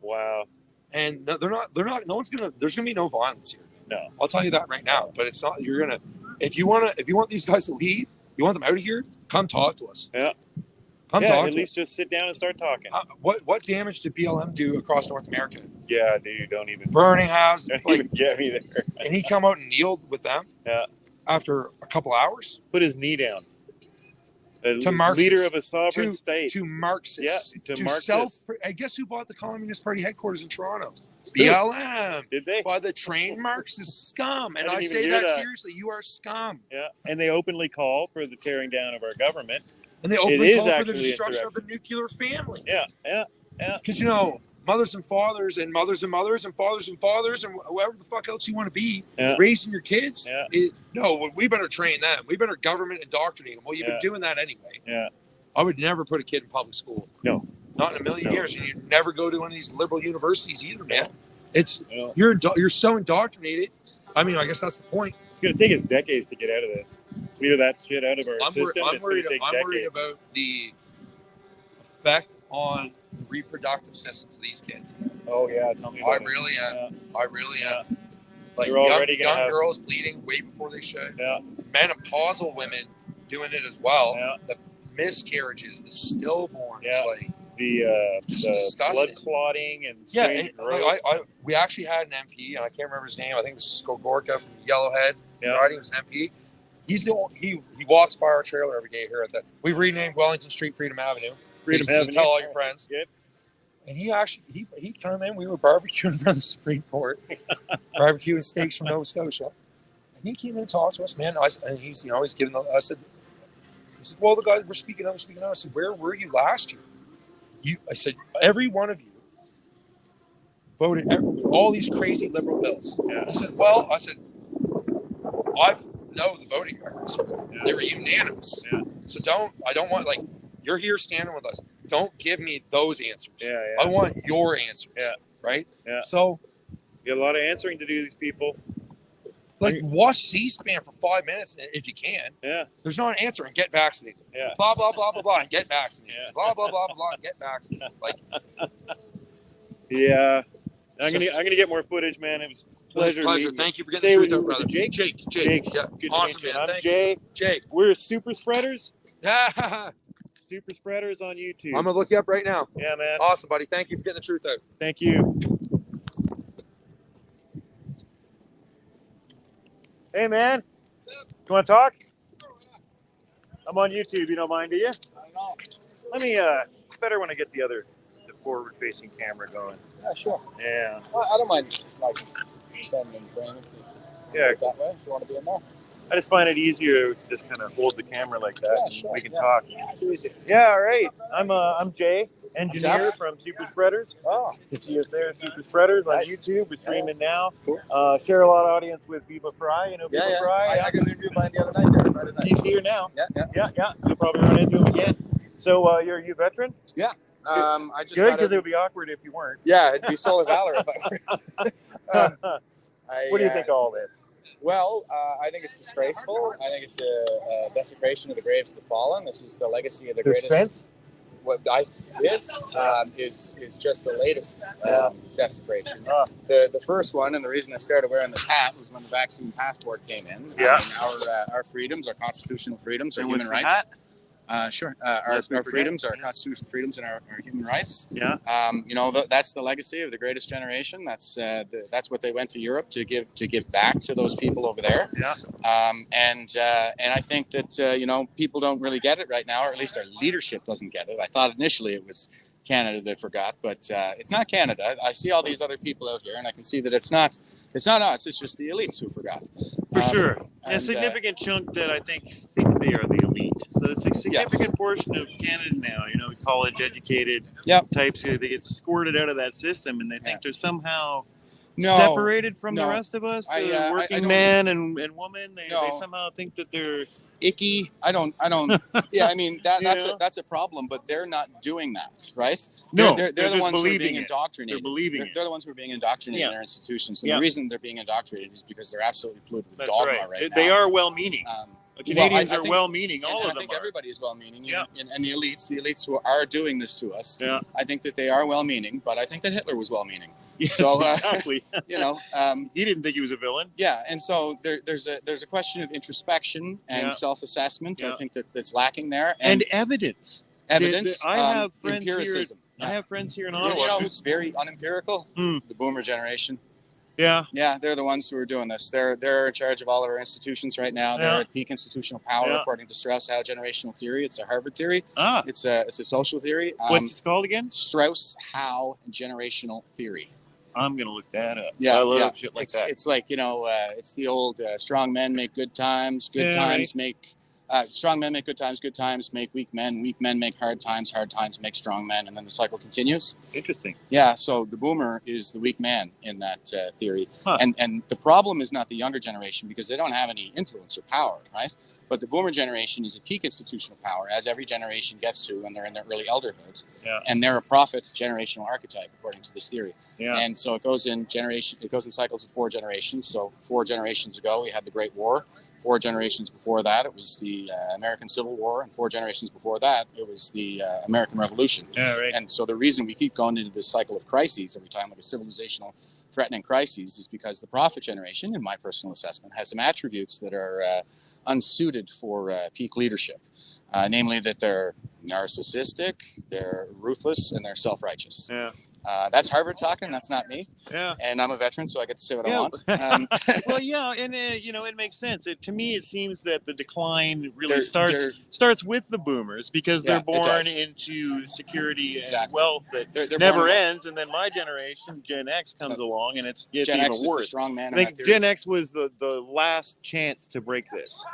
Wow. And they're not, no one's going to, there's going to be no violence here. No. I'll tell you that right now. But it's not, you're going to, if you want these guys to leave, you want them out of here, come talk to us. Yeah. Come talk to us. At least just sit down and start talking. What damage did BLM do across North America? Yeah, dude, don't even. Burning houses. Don't even get me there. And he come out and kneeled with them. Yeah. After a couple hours. Put his knee down. To Marxists. Leader of a sovereign state. To Marxists. Yeah, to Marxists. I guess who bought the Communist Party headquarters in Toronto? BLM. Did they? By the trained Marxist scum. And I say that seriously. You are scum. Yeah. And they openly call for the tearing down of our government. And they openly call for the destruction of the nuclear family. Yeah. Because, mothers and fathers and mothers and mothers and fathers and fathers and whoever the fuck else you want to be, raising your kids. No, we better train them. We better government indoctrinate them. Well, you've been doing that anyway. Yeah. I would never put a kid in public school. No. Not in a million years. And you'd never go to one of these liberal universities either, man. It's you're so indoctrinated. I mean, I guess that's the point. It's going to take us decades to get out of this. Clear that shit out of our system. I'm worried about the effect on the reproductive systems of these kids. Oh yeah, tell me about it. I really am. Like young girls bleeding way before they should. Yeah. Menopausal women doing it as well. Yeah. The miscarriages, the stillborns, like the blood clotting and strange growth. We actually had an MP, and I can't remember his name. I think it was Skogorka from Yellowhead. Riding was an MP. He's the one, he walks by our trailer every day here at the. We've renamed Wellington Street Freedom Avenue. Tell all your friends. Yep. And he came in. We were barbecuing from the Supreme Court, barbecuing steaks from Nova Scotia, and he came in and talked to us, man. And he's he's giving. I said, well, the guys we're speaking of. I said, where were you last year? I said, every one of you voted all these crazy liberal bills. Yeah. I said, no, the voting records. They were unanimous. Yeah. So I don't want you're here standing with us. Don't give me those answers. I want your answers. Right? Yeah. So you got a lot of answering to do, these people. Watch C-SPAN for 5 minutes if you can. Yeah. There's not an answer, and get vaccinated. Yeah. Blah blah blah blah blah and get vaccinated. Yeah. Blah blah blah blah blah and get vaccinated. Yeah. I'm gonna get more footage, man. It was a pleasure. Thank you for getting the truth out, brother. Jake. Yeah. Good awesome, man. I'm Thank Jay. Jake. We're SuperSpreaders. Yeah. SuperSpreaders on YouTube. I'm gonna look you up right now. Yeah, man. Awesome, buddy. Thank you for getting the truth out. Thank you. Hey, man. What's up? You want to talk? I'm on YouTube. You don't mind, do you? Not at all. Let me. Better when I get the forward-facing camera going. Yeah, sure. Yeah. I don't mind standing in frame. Yeah. That way, if you want to be in there. I just find it easier to just kind of hold the camera like that. Yeah, sure. We can talk. Too easy. Yeah, all right. I'm Jay, engineer from SuperSpreaders. Oh. You see us there, SuperSpreaders on YouTube. We're streaming now. Cool. Share a lot of audience with Viva Frei. You know Viva Frei? I got an interview by the other night there, Friday night. He's here now. Yeah. You'll probably run into him again. So you're a veteran? Yeah. I just good, because it would be awkward if you weren't. Yeah, it'd be soul of valor if I were. What do you think of all this? Well, I think it's disgraceful. I think it's a desecration of the graves of the fallen. This is the legacy of the greatest. This is just the latest desecration. The first one, and the reason I started wearing this hat was when the vaccine passport came in. Yeah. Our freedoms, our constitutional freedoms, our human rights. Sure. Our freedoms, our constitutional freedoms, and our human rights. Yeah. That's the legacy of the greatest generation. That's what they went to Europe to give back to those people over there. Yeah. And I think that people don't really get it right now, or at least our leadership doesn't get it. I thought initially it was Canada that forgot, but it's not Canada. I see all these other people out here, and I can see that it's not us. It's just the elites who forgot. For sure. A significant chunk that I think they are the elite. So it's a significant portion of Canada now, college educated types who they get squirted out of that system, and they think they're somehow separated from the no. rest of us? I Working don't- man and woman, they No. somehow think that they're icky. I don't. Yeah, I mean that's Yeah. that's a problem, but they're not doing that, right? No, they're they're the just ones who are believing being it. indoctrinated. They're believing it. They're the ones who are being indoctrinated Yeah. in their institutions, and Yeah. the reason they're being indoctrinated is because they're absolutely polluted with That's dogma right. right now. They are well-meaning. Canadians I are think- well-meaning. All and of I them think are. everybody is well-meaning, Yeah. and the elites who are doing this to us. Yeah. I think that they are well-meaning, but I think that Hitler was well-meaning. Yes, So, exactly. You know, He didn't think he was a villain. yeah, and so there's a question of introspection and Yeah. self-assessment. Yeah. I think that's lacking there, And evidence. evidence. I have friends empiricism. here. I have friends here in You Ottawa. know who's very unempirical? Hmm. The boomer generation. Yeah. Yeah, they're the ones who are doing this. They're in charge of all of our institutions right now. They're Yeah. at peak institutional power, Yeah. according to Strauss-Howe generational theory. It's a Harvard theory. Ah. It's a social theory. What's it called again? Strauss-Howe generational theory. I'm gonna look that up. Yeah, I love yeah. shit like it's, that. It's like, you know, it's the old strong men make good times, good Yeah, times make strong men make good times make weak men make hard times make strong men, and then the cycle continues. Interesting. Yeah, so the boomer is the weak man in that theory. Huh. And the problem is not the younger generation because they don't have any influence or power, right? But the boomer generation is at peak institutional power, as every generation gets to when they're in their early elderhood. Yeah. And they're a prophet generational archetype, according to this theory. Yeah. And so it goes in cycles of 4 generations. So 4 generations ago, we had the Great War. 4 generations before that, it was the American Civil War. And 4 generations before that, it was the American Revolution. Yeah, right. And so the reason we keep going into this cycle of crises every time, like a civilizational threatening crises, is because the prophet generation, in my personal assessment, has some attributes that are unsuited for peak leadership. Namely that they're narcissistic, they're ruthless, and they're self-righteous. Yeah. That's Harvard talking. That's not me. Yeah. And I'm a veteran, so I get to say what Yeah. I want. Well, yeah, and you know, it makes sense. To me, it seems that the decline really They're- starts with the boomers because Yeah, they're it born does. into security and Exactly. wealth that they're never born- ends. And then my generation, Gen X, comes along, and it's Gen even X is the worse. strong man. I in think that theory. Gen X was the last chance to break this,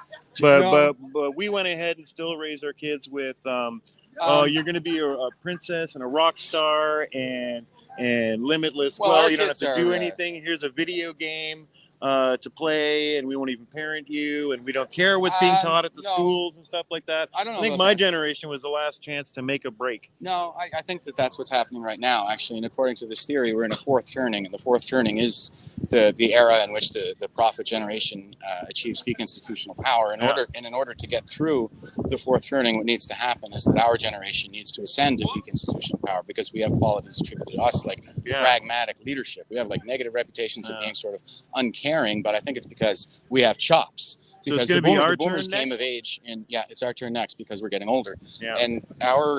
No. but we went ahead and still raised our kids with you're going to be a princess and a rock star and limitless. Well, Well, our you don't have kids to are, do anything. Here's a video game to play, and we won't even parent you, and we don't care what's being taught at the no. schools and stuff like that. I don't know I think about my that. generation was the last chance to make a break. No, I think that's what's happening right now, actually. And according to this theory, we're in a 4th turning, and the 4th turning is the era in which the prophet generation achieves peak institutional power. In order to get through the 4th turning, what needs to happen is that our generation needs to ascend to peak institutional power, because we have qualities attributed to us like pragmatic leadership. We have like negative reputations of being sort of uncaring, but I think it's because we have chops. So Because it's going to be our the boomers turn came next? of age, and it's our turn next because we're getting older. Yeah. And our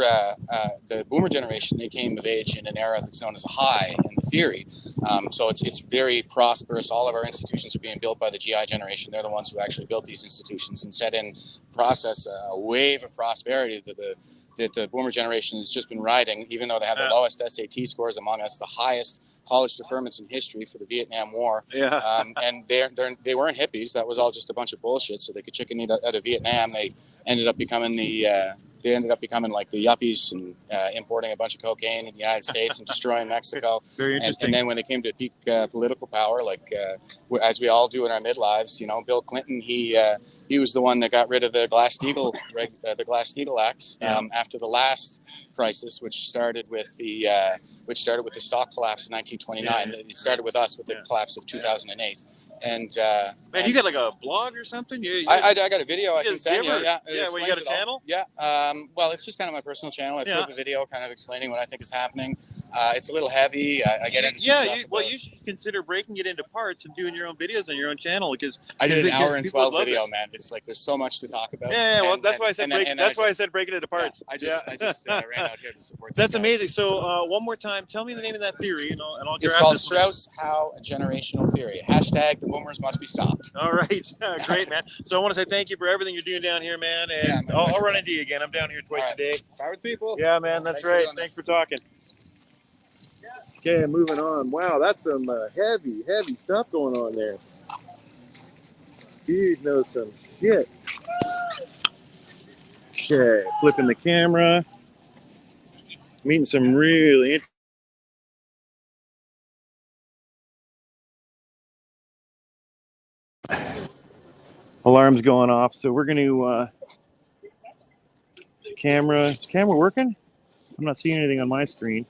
the boomer generation, they came of age in an era that's known as a high in the theory. So it's very prosperous. All of our institutions are being built by the GI generation. They're the ones who actually built these institutions and set in process a wave of prosperity that the boomer generation has just been riding, even though they have the lowest SAT scores among us, the highest college deferments in history for the Vietnam War. Yeah. And they weren't hippies. That was all just a bunch of bullshit. So they could chicken eat out of Vietnam. They ended up becoming like the yuppies and importing a bunch of cocaine in the United States and destroying Mexico. Very interesting. And then when they came to peak political power, like as we all do in our midlives, you know, Bill Clinton, he was the one that got rid of the Glass-Steagall Act after the last crisis, which started with the stock collapse in 1929. It started with us with the collapse of 2008. And Man, you got like a blog or something? I got a video I can send you. Yeah, well, you got a channel? Yeah. Well, it's just kind of my personal channel. I threw up a video kind of explaining what I think is happening. It's a little heavy. I get into some stuff you should consider breaking it into parts and doing your own videos on your own channel, because I did an hour and people 12 love video, this. man. It's like there's so much to talk about. Well, that's why I said I said break it into parts. I just ran out here to support. That's these guys. amazing. So one more time, tell me the name of that theory, and I'll It's grab called this one. Strauss-Howe generational theory. #the boomers must be stopped. All right, great, man. So I want to say thank you for everything you're doing down here, man. And I'll run into you again. I'm down here twice a day. Power to the people. Yeah, man, that's Thanks for right. doing Thanks this. for talking. Okay, moving on. Wow, that's some heavy stuff going on there. Dude knows some shit. Okay, flipping the camera. Meeting some really interesting Alarm's going off, so we're going to is camera working? I'm not seeing anything on my screen.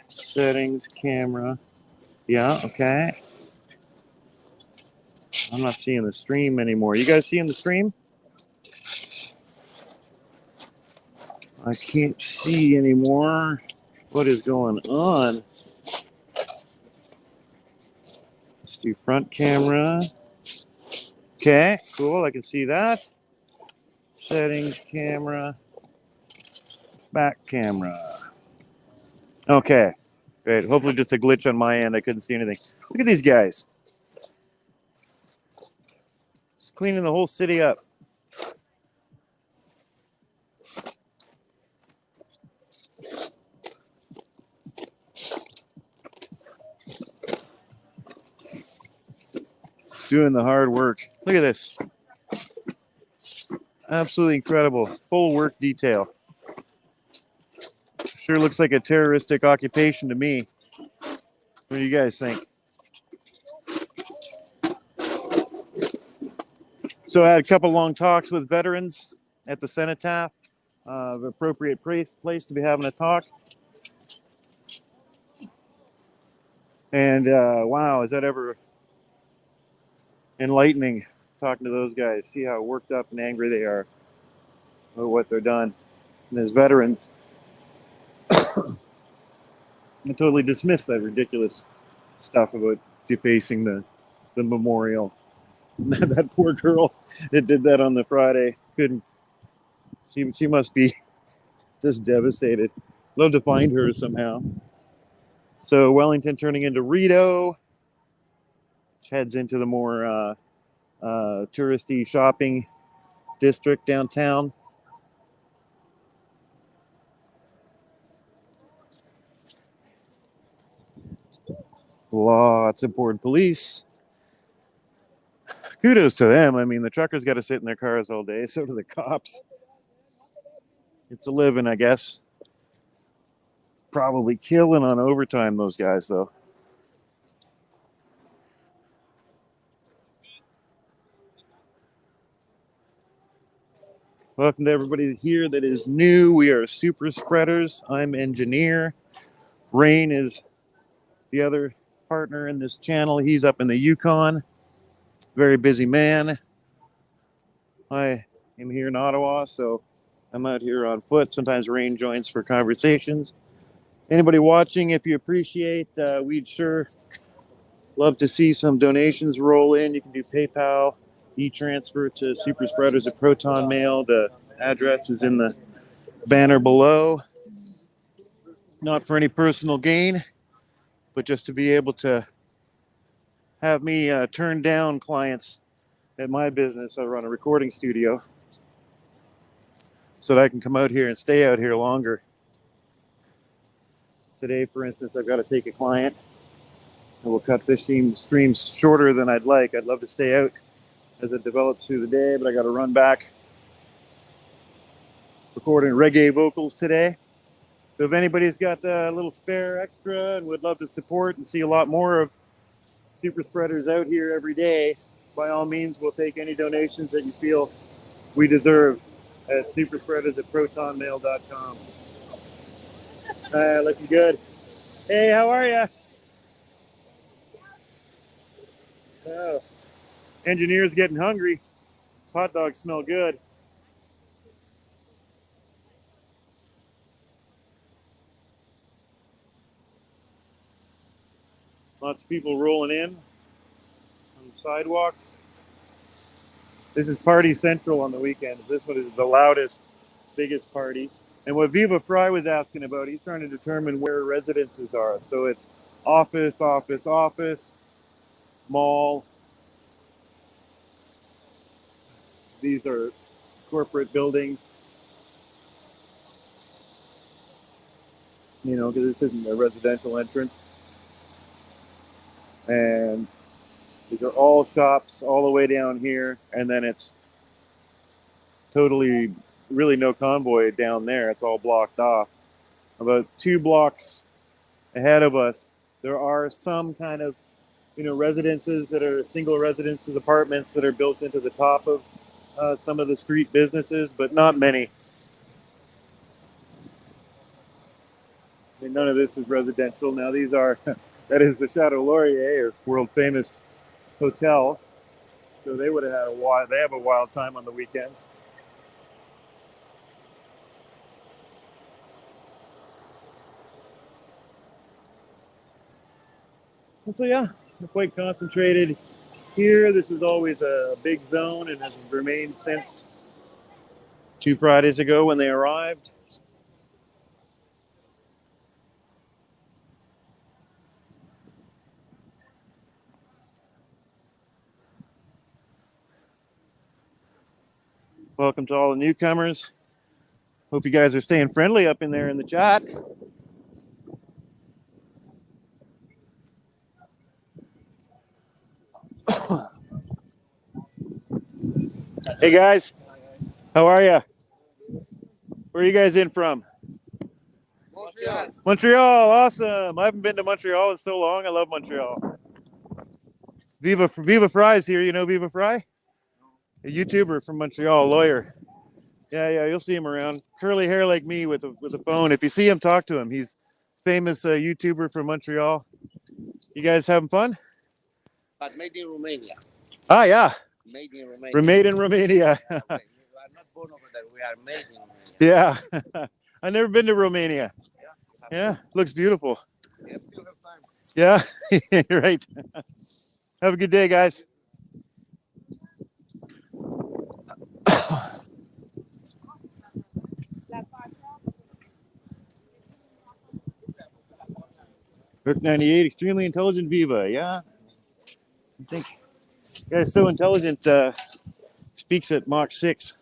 Settings, camera. Yeah, okay. I'm not seeing the stream anymore. You guys seeing the stream? I can't see anymore. What is going on? Let's do front camera. Okay, cool. I can see that. Settings, camera, back camera. Okay, great. Hopefully just a glitch on my end. I couldn't see anything. Look at these guys. Just cleaning the whole city up. Doing the hard work. Look at this. Absolutely incredible. Full work detail. Sure looks like a terroristic occupation to me. What do you guys think? So I had a couple long talks with veterans at the Cenotaph. The appropriate place to be having a talk. And wow, is that ever enlightening talking to those guys, see how worked up and angry they are with what they're done. And as veterans, I totally dismissed that ridiculous stuff about defacing the memorial. That poor girl that did that on the Friday couldn't. She must be just devastated. Love to find her somehow. So Wellington turning into Rideau, which heads into the more touristy shopping district downtown. Lots of board police. Kudos to them. I mean, the truckers got to sit in their cars all day. So do the cops. It's a living, I guess. Probably killing on overtime, those guys, though. Welcome to everybody here that is new. We are SuperSpreaders. I'm Engineer. Rain is the other partner in this channel. He's up in the Yukon. Very busy man. I am here in Ottawa, so I'm out here on foot. Sometimes Rain joins for conversations. Anybody watching, if you appreciate, we'd sure love to see some donations roll in. You can do PayPal, e-transfer to SuperSpreaders or Proton Mail. The address is in the banner below. Not for any personal gain, but just to be able to have me turn down clients at my business. I run a recording studio so that I can come out here and stay out here longer. Today, for instance, I've got to take a client and we'll cut this stream shorter than I'd like. I'd love to stay out as it develops through the day, but I got to run back recording reggae vocals today. So if anybody's got a little spare extra and would love to support and see a lot more of SuperSpreaders out here every day, by all means, we'll take any donations that you feel we deserve at superspreaders@protonmail.com. Looking good. Hey, how are you? Oh, engineer's getting hungry. These hot dogs smell good. Lots of people rolling in on the sidewalks. This is Party Central on the weekends. This one is the loudest, biggest party. And what Viva Frei was asking about, he's trying to determine where residences are. So it's office, office, office, mall. These are corporate buildings. You know, because this isn't a residential entrance. And these are all shops all the way down here. And then it's totally, really no convoy down there. It's all blocked off. About 2 blocks ahead of us, there are some kind of residences that are single residences, apartments that are built into the top of some of the street businesses, but not many. I mean, none of this is residential. Now these are, that is the Chateau Laurier, or world famous hotel. So they would have had they have a wild time on the weekends. And so yeah, they're quite concentrated here. This is always a big zone and has remained since 2 Fridays ago when they arrived. Welcome to all the newcomers. Hope you guys are staying friendly up in there in the chat. Hey guys, how are you? Where are you guys in from? Montreal. Montreal, awesome. I haven't been to Montreal in so long. I love Montreal. Viva Frei's here. You know Viva Frei? A YouTuber from Montreal, lawyer. Yeah, you'll see him around. Curly hair like me with a phone. If you see him, talk to him. He's famous YouTuber from Montreal. You guys having fun? But made in Romania. Ah, yeah. Made in Romania. Made in Romania. We are not born over there. We are made in Romania. Yeah. I've never been to Romania. Yeah, looks beautiful. We still have time. Yeah, you're right. Have a good day, guys. Rook 98, extremely intelligent Viva. Yeah, I think the guy's so intelligent. Speaks at Mach 6.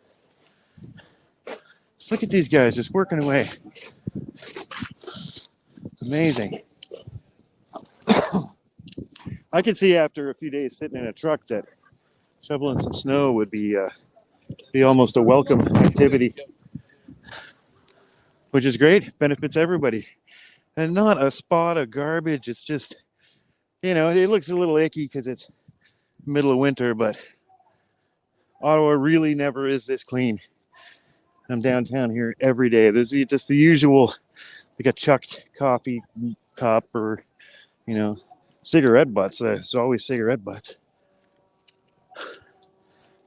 Just look at these guys just working away. It's amazing. I could see after a few days sitting in a truck that shoveling some snow would be almost a welcome activity, which is great. Benefits everybody. And not a spot of garbage. It's just, it looks a little icky because it's middle of winter, but Ottawa really never is this clean. I'm downtown here every day. There's just the usual, like a chucked coffee cup or, cigarette butts. There's always cigarette butts.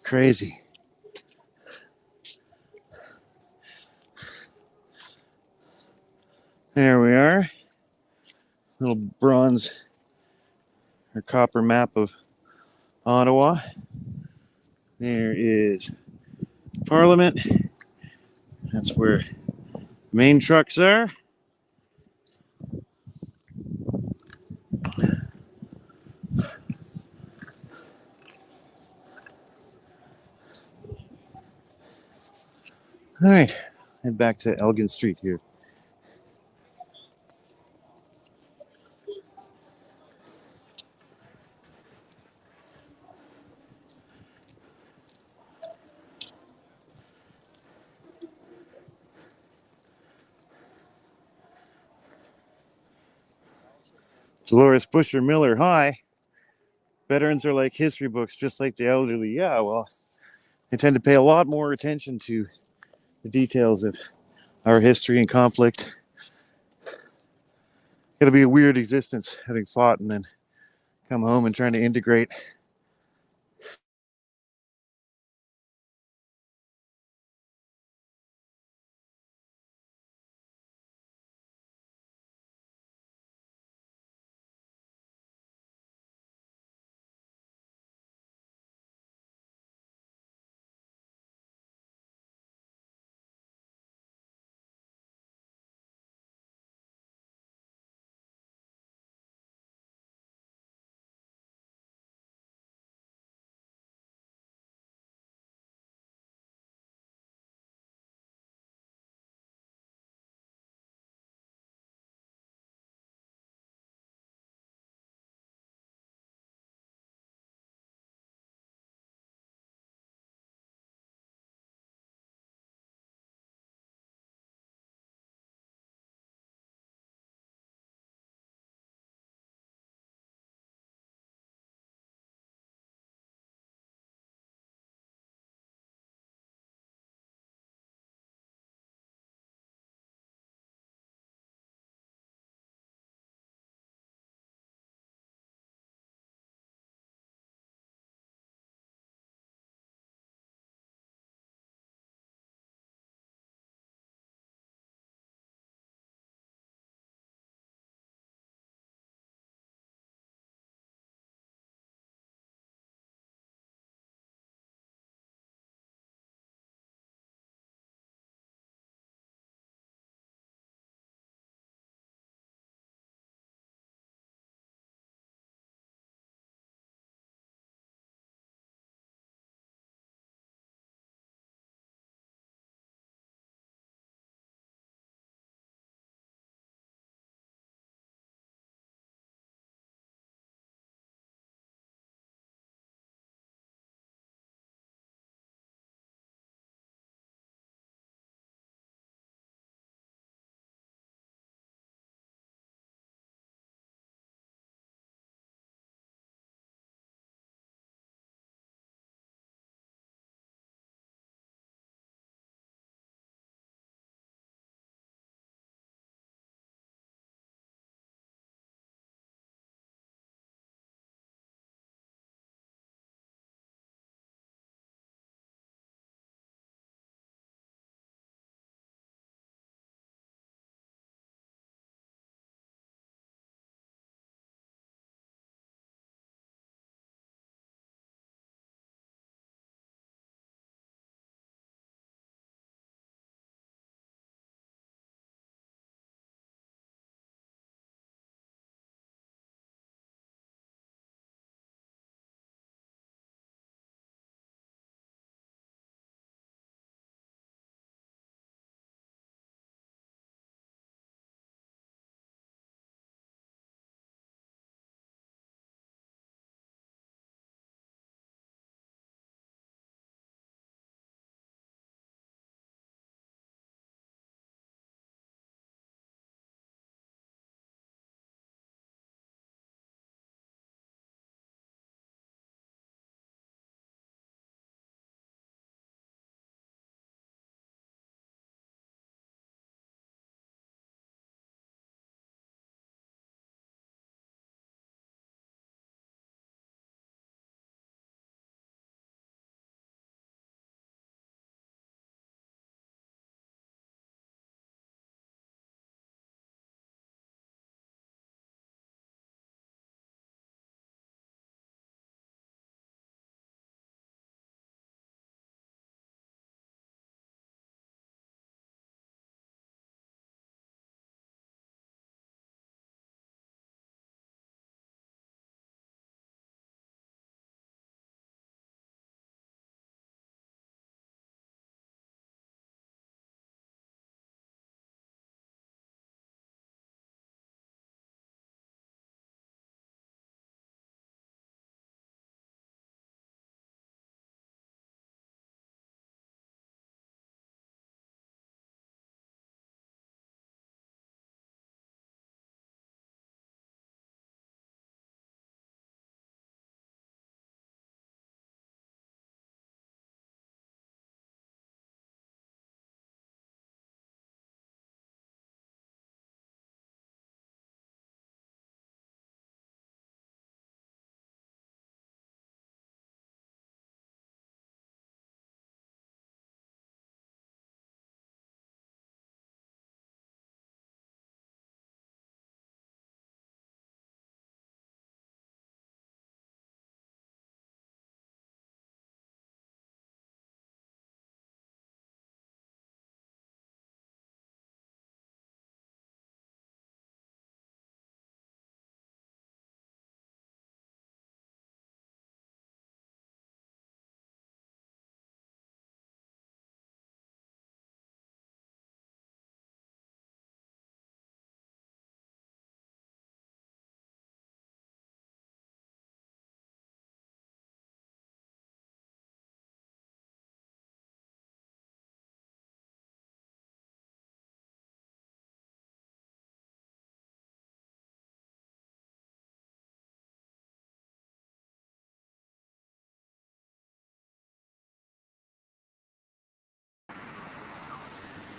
Crazy. There we are. Little bronze or copper map of Ottawa. There is Parliament. That's where main trucks are. All right, head back to Elgin Street here. Dolores Busher Miller, hi. Veterans are like history books, just like the elderly. Yeah, well, they tend to pay a lot more attention to the details of our history and conflict. It'll be a weird existence having fought and then come home and trying to integrate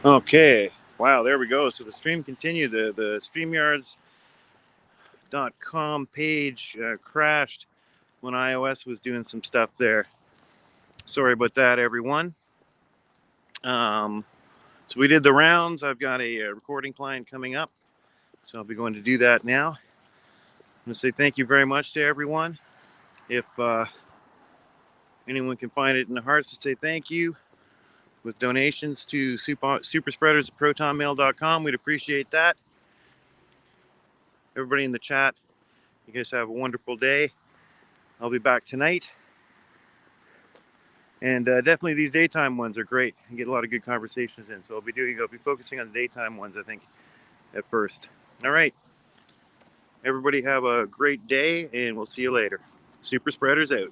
Okay. Wow, there we go. So the stream continued. The StreamYards.com page crashed when iOS was doing some stuff there. Sorry about that, everyone. So we did the rounds. I've got a recording client coming up, so I'll be going to do that now. I'm going to say thank you very much to everyone. If anyone can find it in the hearts to say thank you with donations to SuperSpreaders at protonmail.com, we'd appreciate that. Everybody in the chat, you guys have a wonderful day. I'll be back tonight. And definitely these daytime ones are great. You get a lot of good conversations in. So I'll be focusing on the daytime ones, I think, at first. All right. Everybody have a great day, and we'll see you later. SuperSpreaders out.